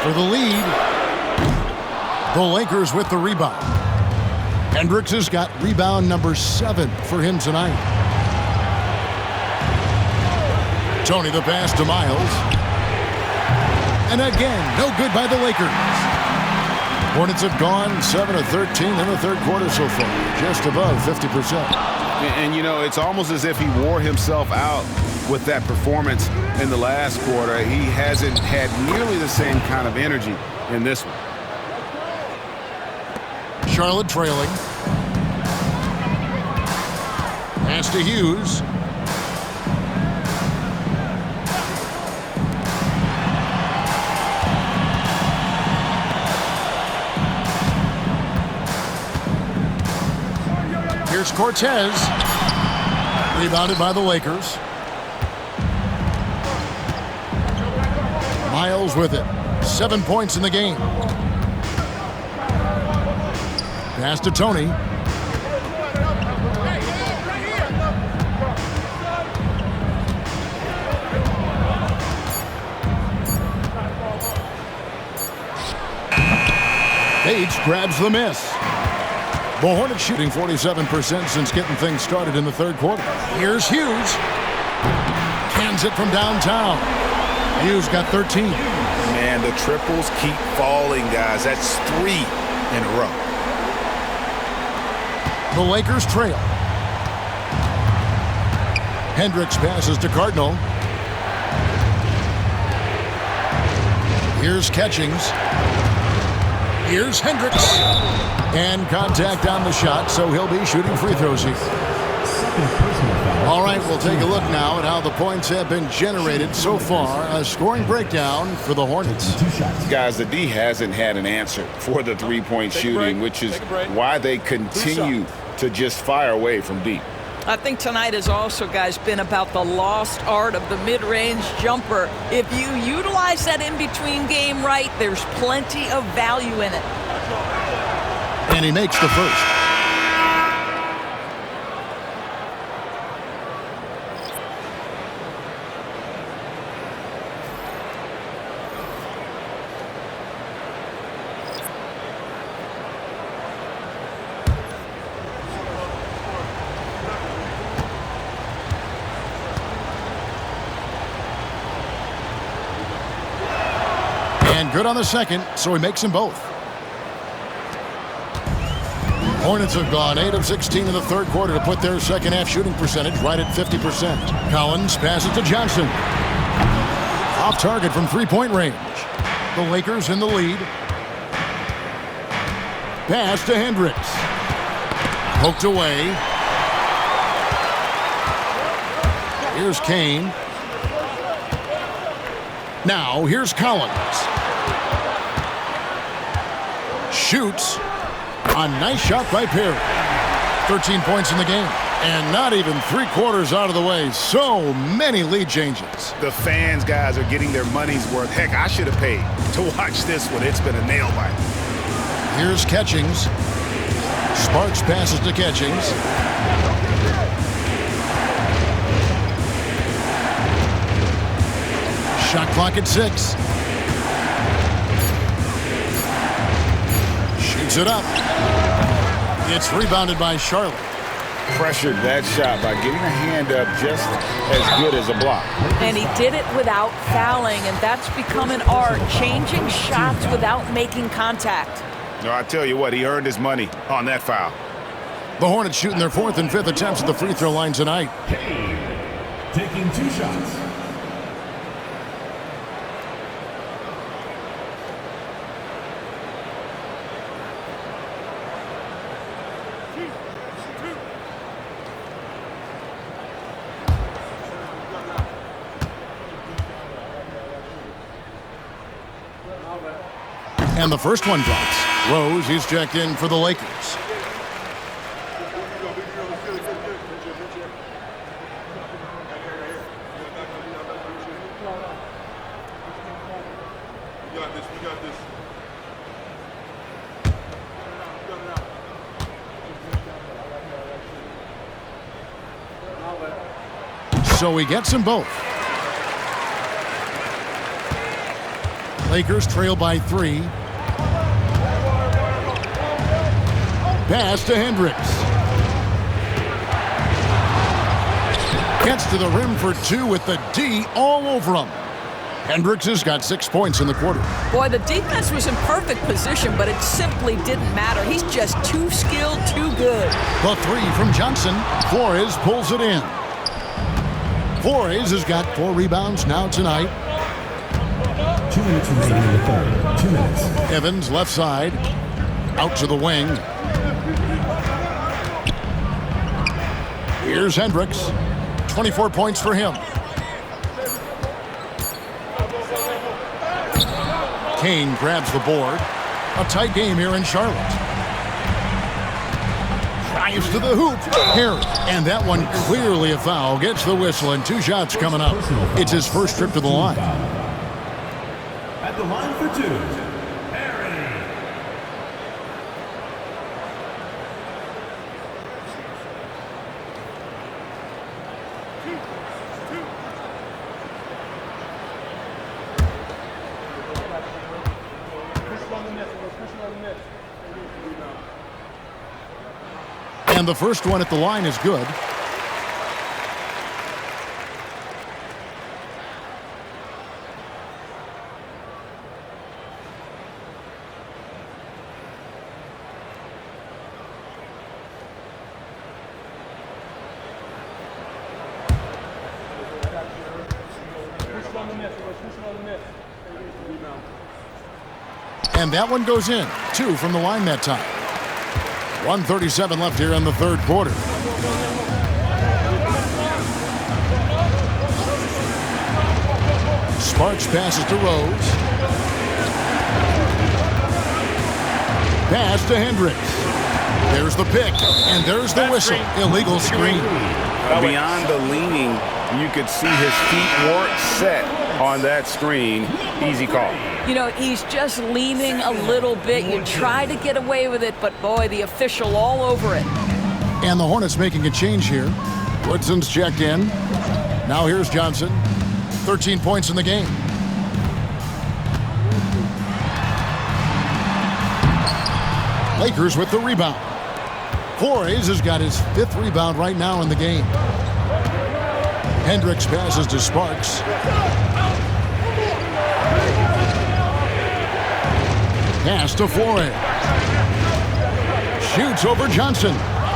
For the lead. The Lakers with the rebound. Hendricks has got rebound number 7 for him tonight. Tony the pass to Miles. And again, no good by the Lakers. Hornets have gone 7 of 13 in the third quarter so far, just above 50%. And you know, it's almost as if he wore himself out with that performance in the last quarter. He hasn't had nearly the same kind of energy in this one. Charlotte trailing. Pass to Hughes. Here's Cortez. Rebounded by the Lakers. Miles with it. 7 points in the game. Pass to Tony. Bates grabs the miss. The Hornets shooting 47% since getting things started in the third quarter. Here's Hughes. Cans it from downtown. Hughes got 13. Man, the triples keep falling, guys. That's 3 in a row. The Lakers trail. Hendricks passes to Cardinal. Here's Catchings. Here's Hendricks. And contact on the shot, so he'll be shooting free throws here. All right, we'll take a look now at how the points have been generated so far. A scoring breakdown for the Hornets. Guys, the D hasn't had an answer for the three-point shooting, which is why they continue to just fire away from deep. I think tonight has also, guys, been about the lost art of the mid-range jumper. If you utilize that in-between game right, there's plenty of value in it. And he makes the first. And good on the second, so he makes them both. Hornets have gone 8 of 16 in the third quarter to put their second half shooting percentage right at 50%. Collins passes to Johnson. Off target from three-point range. The Lakers in the lead. Pass to Hendricks. Poked away. Here's Kane. Now here's Collins. Shoots. A nice shot by Perry. 13 points in the game. And not even 3/4 out of the way. So many lead changes. The fans, guys, are getting their money's worth. Heck, I should have paid to watch this one. It's been a nail biter. Here's Catchings. Sparks passes to Catchings. Shot clock at 6. Shoots it up. It's rebounded by Charlotte. Pressured that shot by getting a hand up just as good as a block. And he did it without fouling, and that's become an art, changing shots without making contact. No, I tell you what, he earned his money on that foul. The Hornets shooting their 4th and 5th attempts at the free throw line tonight. Taking 2 shots. And the first one drops. Rose, he's checked in for the Lakers. So he gets them both. Lakers trail by 3. Pass to Hendricks. Gets to the rim for 2 with the D all over him. Hendricks has got 6 points in the quarter. Boy, the defense was in perfect position, but it simply didn't matter. He's just too skilled, too good. The 3 from Johnson. Flores pulls it in. Flores has got 4 rebounds now tonight. 2 minutes remaining in the third. 2 minutes. Evans left side. Out to the wing. Here's Hendricks. 24 points for him. Kane grabs the board. A tight game here in Charlotte. Drives to the hoop. Harry. And that one clearly a foul. Gets the whistle and 2 shots coming up. It's his first trip to the line. At the line for 2, Harry. And the first one at the line is good. And that one goes in. 2 from the line that time. 1:37 left here in the third quarter. Sparks passes to Rose. Pass to Hendricks. There's the pick, and there's the whistle. Illegal screen. Beyond the leaning, you could see his feet weren't set on that screen. Easy call. You know, he's just leaning a little bit. You try to get away with it, but boy, the official all over it. And the Hornets making a change here. Woodson's checked in. Now here's Johnson. 13 points in the game. Lakers with the rebound. Flores has got his 5th rebound right now in the game. Hendricks passes to Sparks. Pass to Flores. Shoots over Johnson.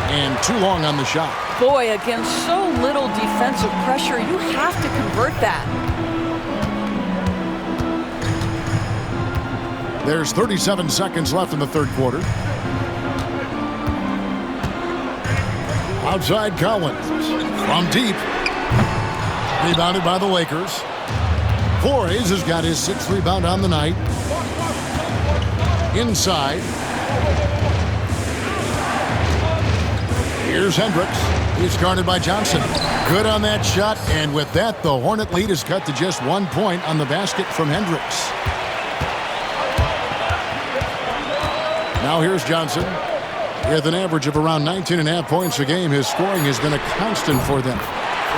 And too long on the shot. Boy, against so little defensive pressure, you have to convert that. There's 37 seconds left in the third quarter. Outside Collins. From deep. Rebounded by the Lakers. Flores has got his 6th rebound on the night. Inside. Here's Hendricks. He's guarded by Johnson. Good on that shot, and with that, the Hornet lead is cut to just 1 point on the basket from Hendricks. Now here's Johnson. With an average of around 19.5 points a game, his scoring has been a constant for them.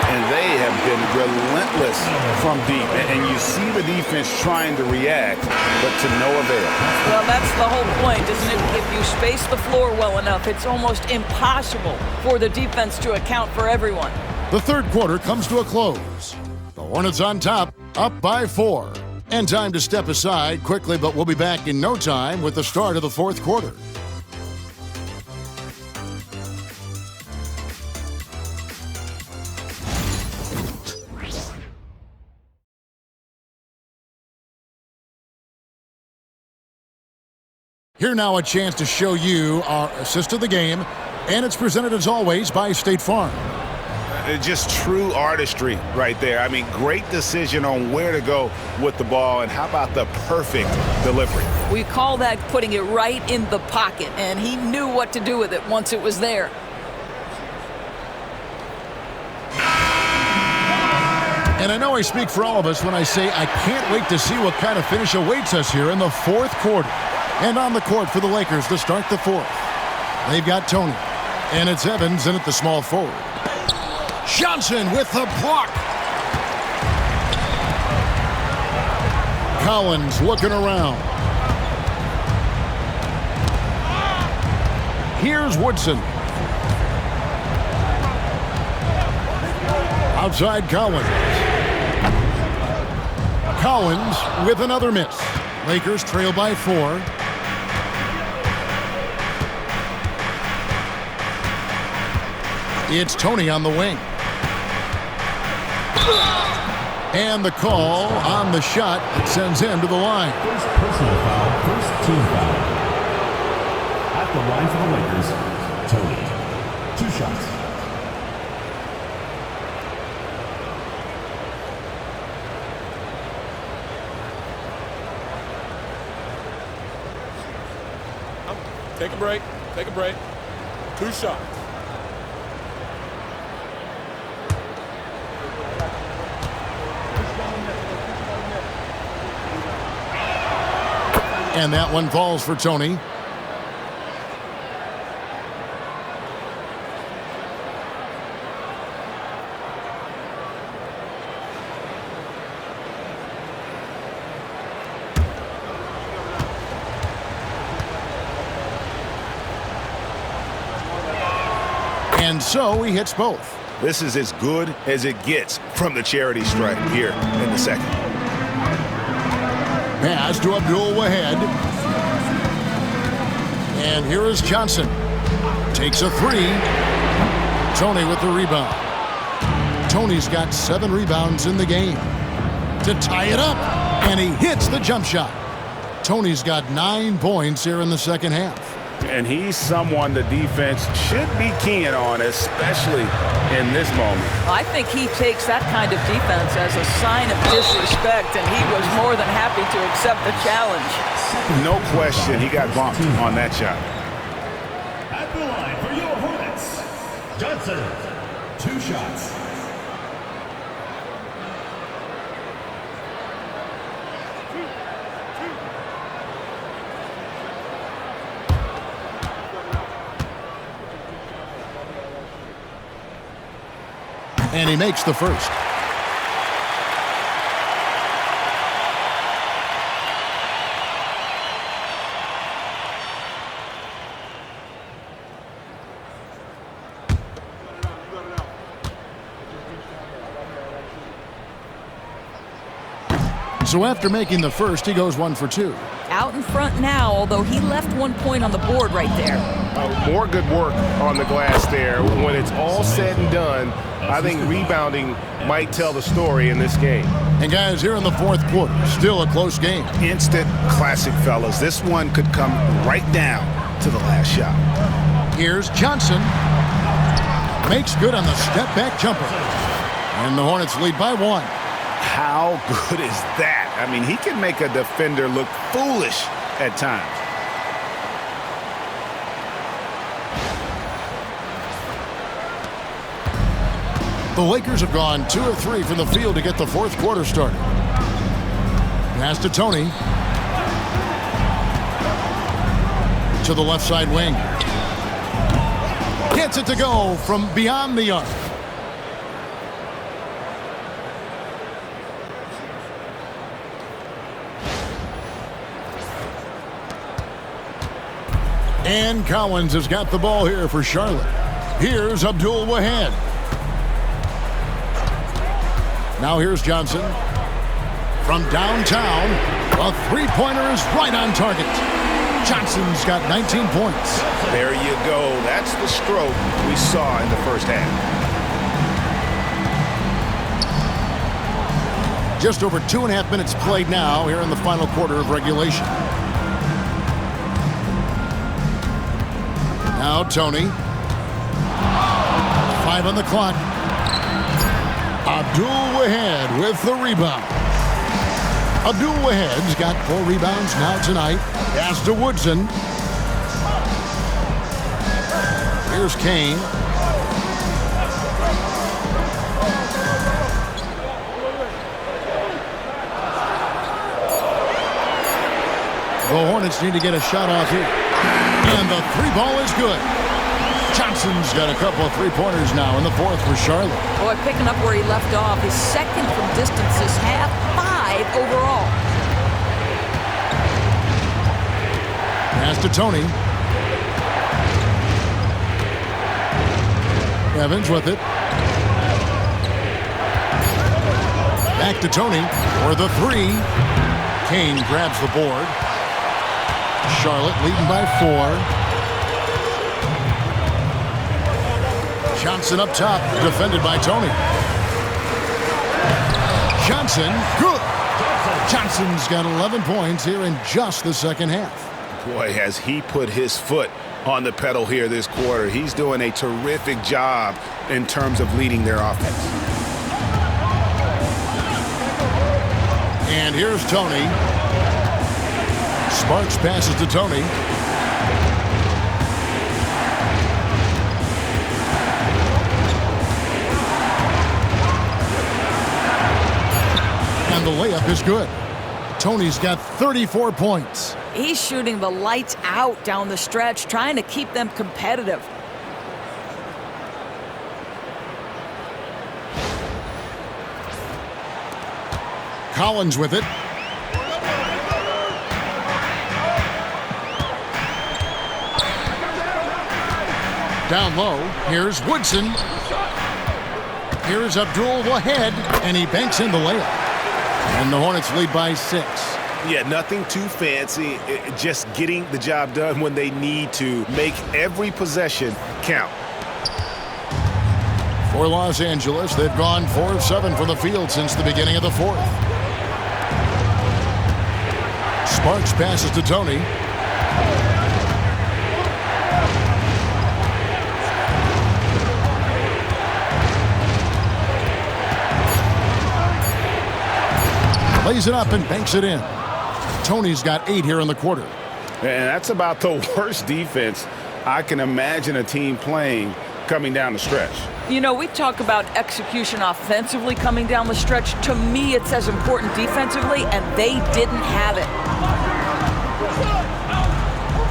And they have been relentless from deep. And you see the defense trying to react, but to no avail. Well, that's the whole point, isn't it? If you space the floor well enough, it's almost impossible for the defense to account for everyone. The third quarter comes to a close. The Hornets on top, up by 4. And time to step aside quickly, but we'll be back in no time with the start of the fourth quarter. Here now a chance to show you our assist of the game, and it's presented as always by State Farm. Just true artistry right there. I mean, great decision on where to go with the ball, and how about the perfect delivery? We call that putting it right in the pocket, and he knew what to do with it once it was there. And I know I speak for all of us when I say I can't wait to see what kind of finish awaits us here in the fourth quarter. And on the court for the Lakers to start the fourth. They've got Tony. And it's Evans in at the small forward. Johnson with the block. Collins looking around. Here's Woodson. Outside Collins. Collins with another miss. Lakers trail by 4. It's Tony on the wing. And the call on the shot that sends him to the line. First personal foul, first team foul. At the line for the Lakers, Tony. 2 shots. Take a break. Take a break. 2 shots. And that one falls for Tony. And so he hits both. This is as good as it gets from the charity stripe here in the second. Pass to Abdul-Wahid. And here is Johnson. Takes a three. Tony with the rebound. Tony's got 7 rebounds in the game to tie it up. And he hits the jump shot. Tony's got 9 points here in the second half. And he's someone the defense should be keen on, especially in this moment. I think he takes that kind of defense as a sign of disrespect, and he was more than happy to accept the challenge. No question, he got bumped on that shot. At the line for your Hornets, Johnson. 2 shots. And he makes the first. So after making the first, he goes 1 for 2. Out in front now, although he left 1 point on the board right there. More good work on the glass there. When it's all said and done, I think rebounding might tell the story in this game. And guys, here in the fourth quarter, still a close game. Instant classic, fellas. This one could come right down to the last shot. Here's Johnson. Makes good on the step-back jumper. And the Hornets lead by 1. How good is that? I mean, he can make a defender look foolish at times. The Lakers have gone 2 of 3 from the field to get the fourth quarter started. Pass to Tony. To the left side wing. Gets it to go from beyond the arc. And Collins has got the ball here for Charlotte. Here's Abdul-Wahid. Now here's Johnson. From downtown, a three-pointer is right on target. Johnson's got 19 points. There you go. That's the stroke we saw in the first half. Just over 2.5 minutes played now here in the final quarter of regulation. Now Tony. 5 on the clock. Abdul-Wahid with the rebound. Abdul-Wahid's got 4 rebounds now tonight. Pass to Woodson. Here's Kane. The Hornets need to get a shot off here. And the 3-ball is good. Johnson's got a couple of 3-pointers now in the fourth for Charlotte. Boy, picking up where he left off. His second from distance this half, 5 overall. Pass to Tony. Evans with it. Back to Tony for the 3. Kane grabs the board. Charlotte leading by 4. Johnson up top, defended by Tony. Johnson, good. Johnson's got 11 points here in just the second half. Boy, has he put his foot on the pedal here this quarter. He's doing a terrific job in terms of leading their offense. And here's Tony. Sparks passes to Tony. layup is good. Tony's got 34 points. He's shooting the lights out down the stretch, trying to keep them competitive. Collins with it. Down low, here's Woodson. Here's Abdul Wahed, and he banks in the layup. And the Hornets lead by 6. Yeah, nothing too fancy. Just getting the job done when they need to. Make every possession count. For Los Angeles, they've gone 4 of 7 from the field since the beginning of the 4th. Sparks passes to Tony. Lays it up and banks it in. Tony's got 8 here in the quarter. And that's about the worst defense I can imagine a team playing coming down the stretch. You know, we talk about execution offensively coming down the stretch. To me, it's as important defensively, and they didn't have it.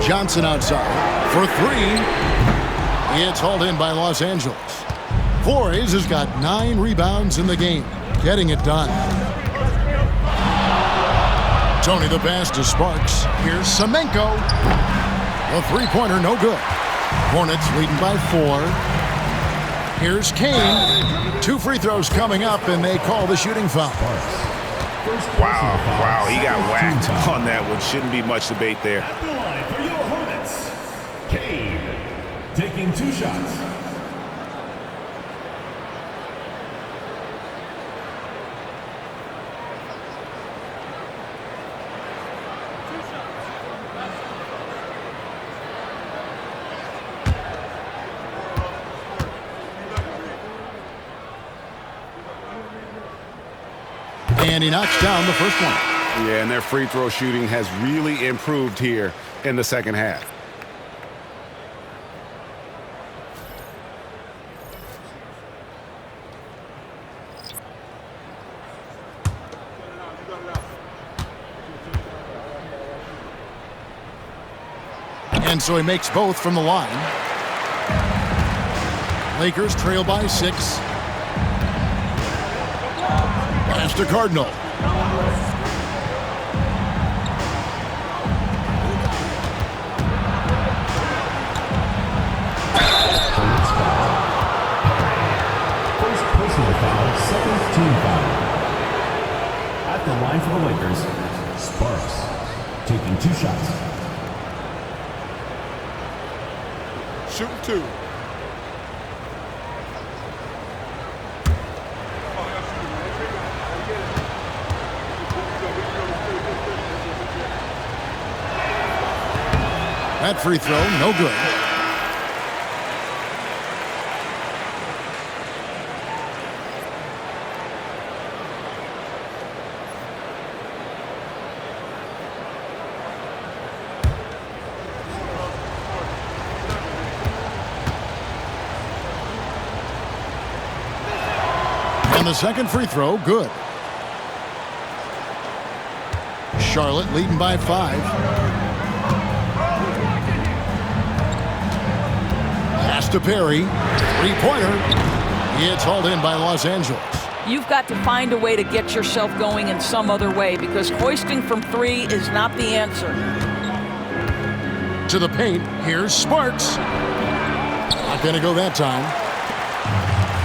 Johnson outside for 3. It's hauled in by Los Angeles. Flores has got 9 rebounds in the game, getting it done. Tony the pass to Sparks. Here's Semenko. The three-pointer, no good. Hornets leading by 4. Here's Kane. 2 free throws coming up, and they call the shooting foul. Wow, he got whacked on that one. Shouldn't be much debate there. At the line for your Hornets, Kane, taking 2 shots. And he knocks down the first one. Yeah, and their free throw shooting has really improved here in the second half. And so he makes both from the line. Lakers trail by 6. Pass to Cardinal. First personal foul, second team foul. At the line for the Lakers, Sparks, taking 2 shots. Shooting 2. That free throw, no good. And the second free throw, good. Charlotte leading by 5. Pass to Perry. 3-pointer. It's hauled in by Los Angeles. You've got to find a way to get yourself going in some other way, because hoisting from 3 is not the answer. To the paint. Here's Sparks. Not going to go that time.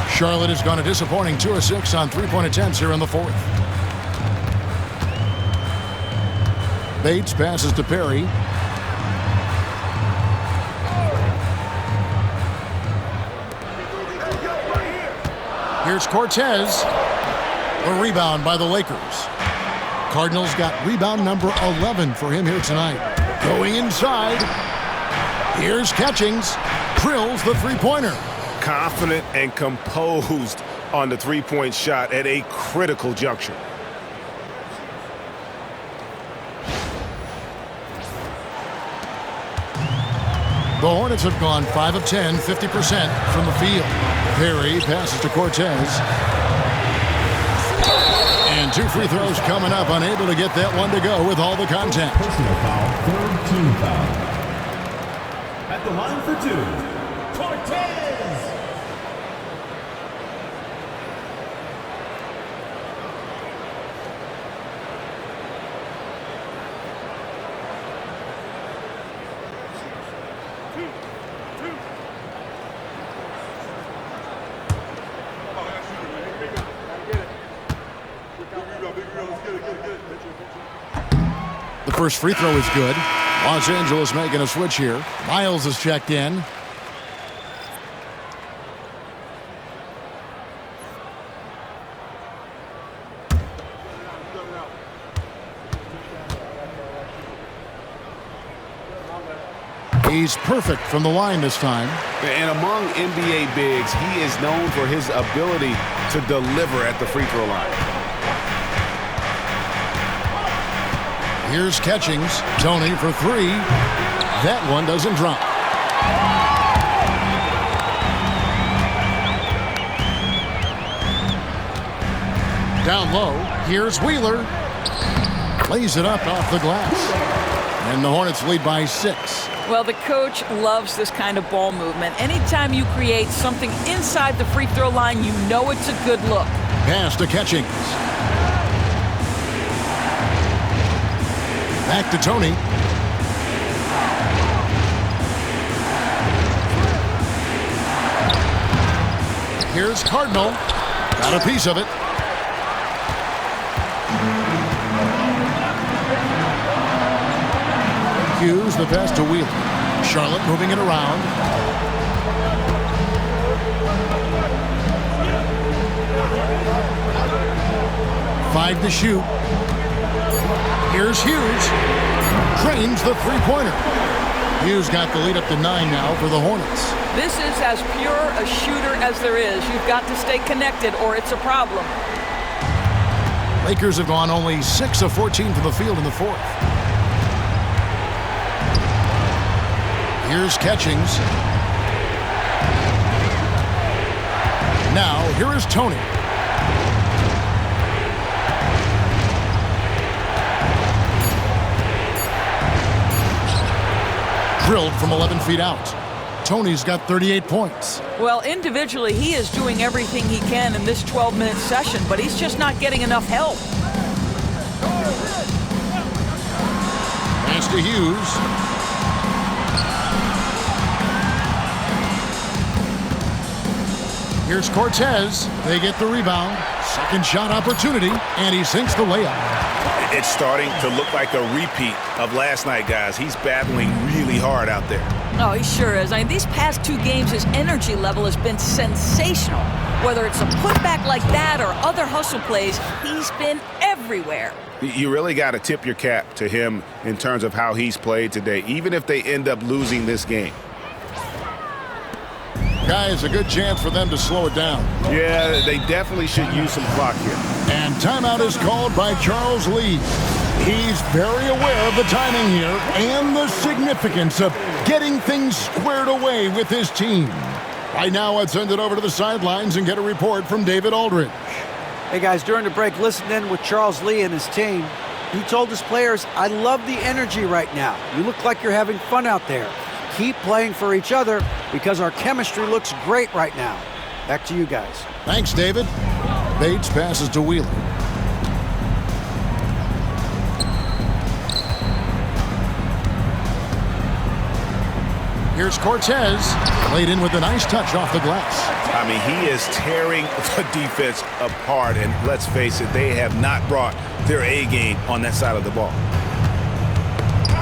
Charlotte has gone a disappointing 2 of 6 on 3-point attempts here in the 4th. Bates passes to Perry. Here's Cortez. A rebound by the Lakers. Cardinals got rebound number 11 for him here tonight. Going inside. Here's Catchings. Drills the 3-pointer. Confident and composed on the 3-point shot at a critical juncture. The Hornets have gone 5 of 10, 50% from the field. Perry passes to Cortez. And And 2 free throws coming up, unable to get that one to go with all the contact. Personal foul, third team foul. At the line for 2, Cortez. The first free throw is good. Los Angeles making a switch here. Miles is checked in. He's perfect from the line this time. And among NBA bigs, he is known for his ability to deliver at the free throw line. Here's Catchings. Tony for 3. That one doesn't drop. Down low. Here's Wheeler. Lays it up off the glass. And the Hornets lead by 6. Well, the coach loves this kind of ball movement. Anytime you create something inside the free throw line, you know it's a good look. Pass to Catchings. Back to Tony. Here's Cardinal. Got a piece of it. Hughes, the pass to Wheeler. Charlotte moving it around. Five to shoot. Here's Hughes. Drains the three-pointer. Hughes got the lead up to 9 now for the Hornets. This is as pure a shooter as there is. You've got to stay connected or it's a problem. Lakers have gone only 6 of 14 from the field in the fourth. Here's Catchings. Now, here is Tony. Drilled from 11 feet out. Tony's got 38 points. Well, individually, he is doing everything he can in this 12-minute session, but he's just not getting enough help. Pass to Hughes. Here's Cortez. They get the rebound. Second shot opportunity, and he sinks the layup. It's starting to look like a repeat of last night, guys. He's battling really hard out there. Oh, he sure is. I mean, these past 2 games, his energy level has been sensational. Whether it's a putback like that or other hustle plays, he's been everywhere. You really got to tip your cap to him in terms of how he's played today, even if they end up losing this game. Guys, a good chance for them to slow it down. Yeah, they definitely should use some clock here. And timeout is called by Charles Lee. He's very aware of the timing here and the significance of getting things squared away with his team. Right now, let's send it over to the sidelines and get a report from David Aldridge. Hey, guys, during the break, listen in with Charles Lee and his team. He told his players, I love the energy right now. You look like you're having fun out there. Keep playing for each other because our chemistry looks great right now. Back to you guys. Thanks, David. Bates passes to Wheeler. Here's Cortez. Played in with a nice touch off the glass. I mean, he is tearing the defense apart, and let's face it, they have not brought their A game on that side of the ball.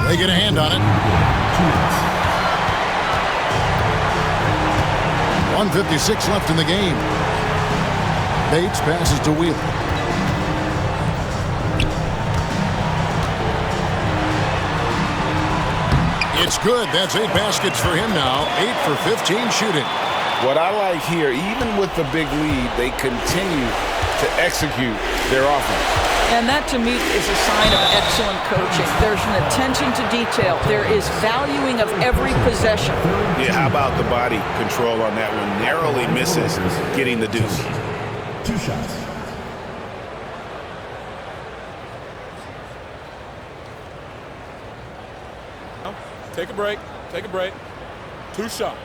They get a hand on it. 1:56 left in the game. Bates passes to Wheeler. It's good. That's 8 baskets for him now. 8 for 15 shooting. What I like here, even with the big lead, they continue to execute their offense. And that, to me, is a sign of excellent coaching. There's an attention to detail. There is valuing of every possession. Yeah, how about the body control on that one? Narrowly misses getting the deuce. 2 shots. Take a break. Take a break. 2 shots.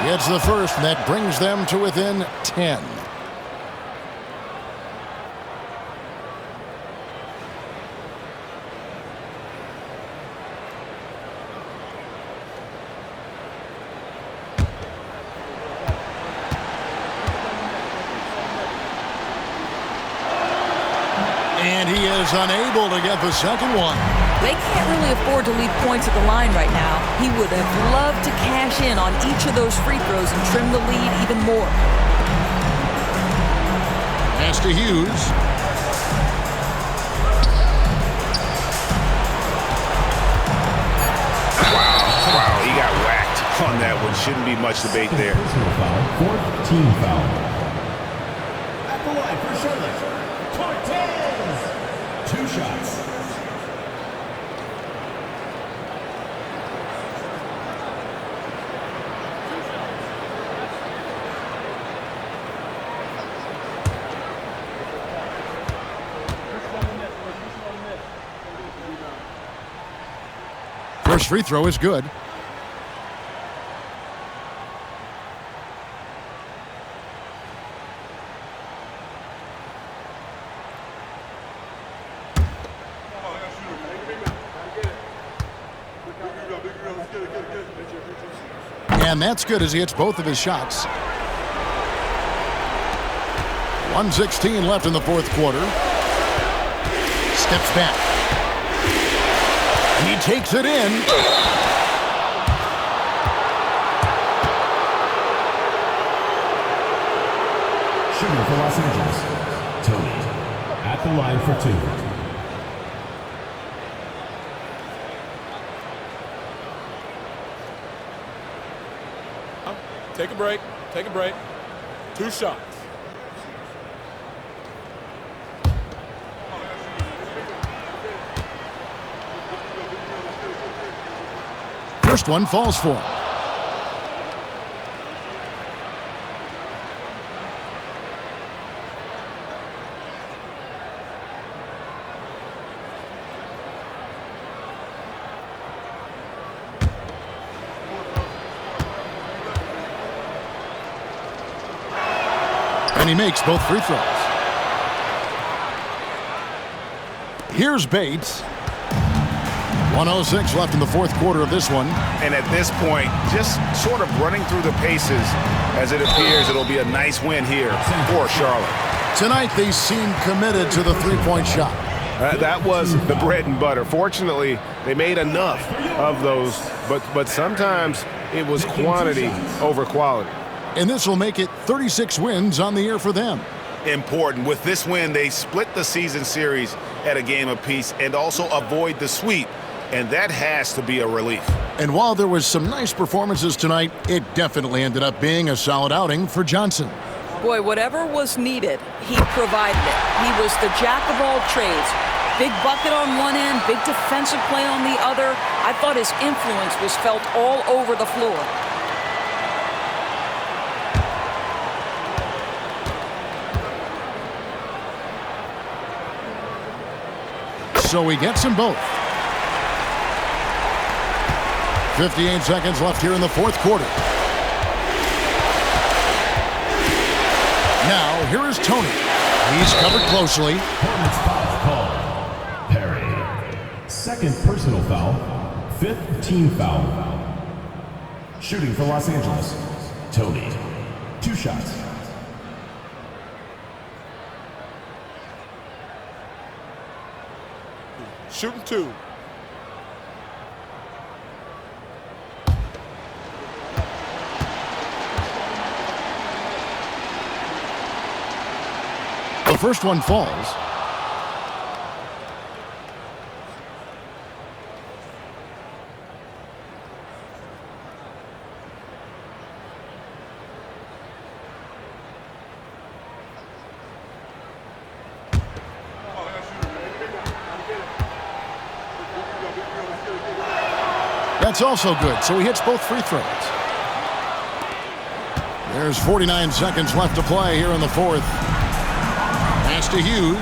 Gets the first, and that brings them to within 10. And he is unable to get the second one. They can't really afford to leave points at the line right now. He would have loved to cash in on each of those free throws and trim the lead even more. Pass to Hughes. Wow, he got whacked on that one. Shouldn't be much debate there. Personal foul, fourth team foul. At the line for Charlotte, Cortez. 2 shots. First free throw is good. And that's good as he hits both of his shots. 1:16 left in the fourth quarter. Steps back. He takes it in. Shooting for Los Angeles, Tony. At the line for 2. Take a break. Take a break. 2 shots. First one falls for him. And he makes both free throws. Here's Bates. 1:06 left in the fourth quarter of this one. And at this point, just sort of running through the paces as it appears it'll be a nice win here for Charlotte. Tonight they seem committed to the three-point shot. That was the bread and butter. Fortunately, they made enough of those, but sometimes it was quantity over quality. And this will make it 36 wins on the year for them. Important. With this win, they split the season series at a game apiece and also avoid the sweep. And that has to be a relief. And while there was some nice performances tonight, it definitely ended up being a solid outing for Johnson. Boy, whatever was needed, he provided it. He was the jack of all trades. Big bucket on one end, big defensive play on the other. I thought his influence was felt all over the floor. So he gets them both. 58 seconds left here in the fourth quarter. Now, here is Tony. He's covered closely. Hornets foul call. Perry. Second personal foul. Fifth team foul. Shooting for Los Angeles, Tony. 2 shots. Shooting 2. The first one falls. That's also good, so he hits both free throws. There's 49 seconds left to play here in the fourth. Pass to Hughes.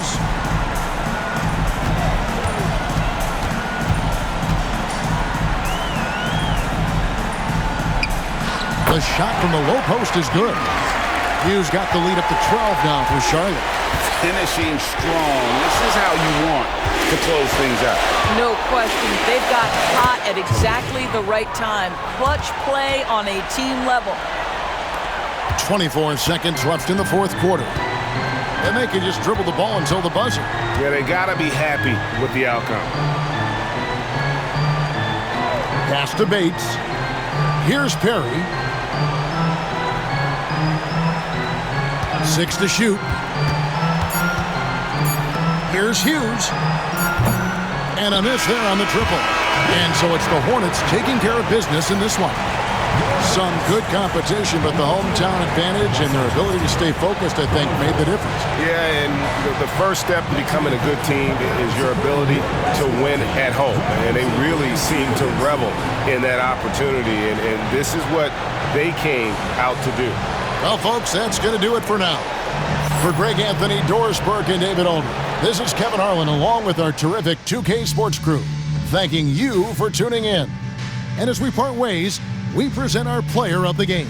The shot from the low post is good. Hughes got the lead up to 12 now for Charlotte. Finishing strong. This is how you want to close things out. No question. They've got hot at exactly the right time. Clutch play on a team level. 24 seconds left in the fourth quarter. And they can just dribble the ball until the buzzer. Yeah, they got to be happy with the outcome. Pass to Bates. Here's Perry. 6 to shoot. Here's Hughes. And a miss there on the triple. And so it's the Hornets taking care of business in this one. Some good competition, but the hometown advantage and their ability to stay focused, I think, made the difference. Yeah, and the first step to becoming a good team is your ability to win at home. And they really seem to revel in that opportunity. And this is what they came out to do. Well, folks, that's going to do it for now. For Greg Anthony, Doris Burke, and David Ulmer, this is Kevin Harlan along with our terrific 2K Sports crew, thanking you for tuning in. And as we part ways, we present our player of the game.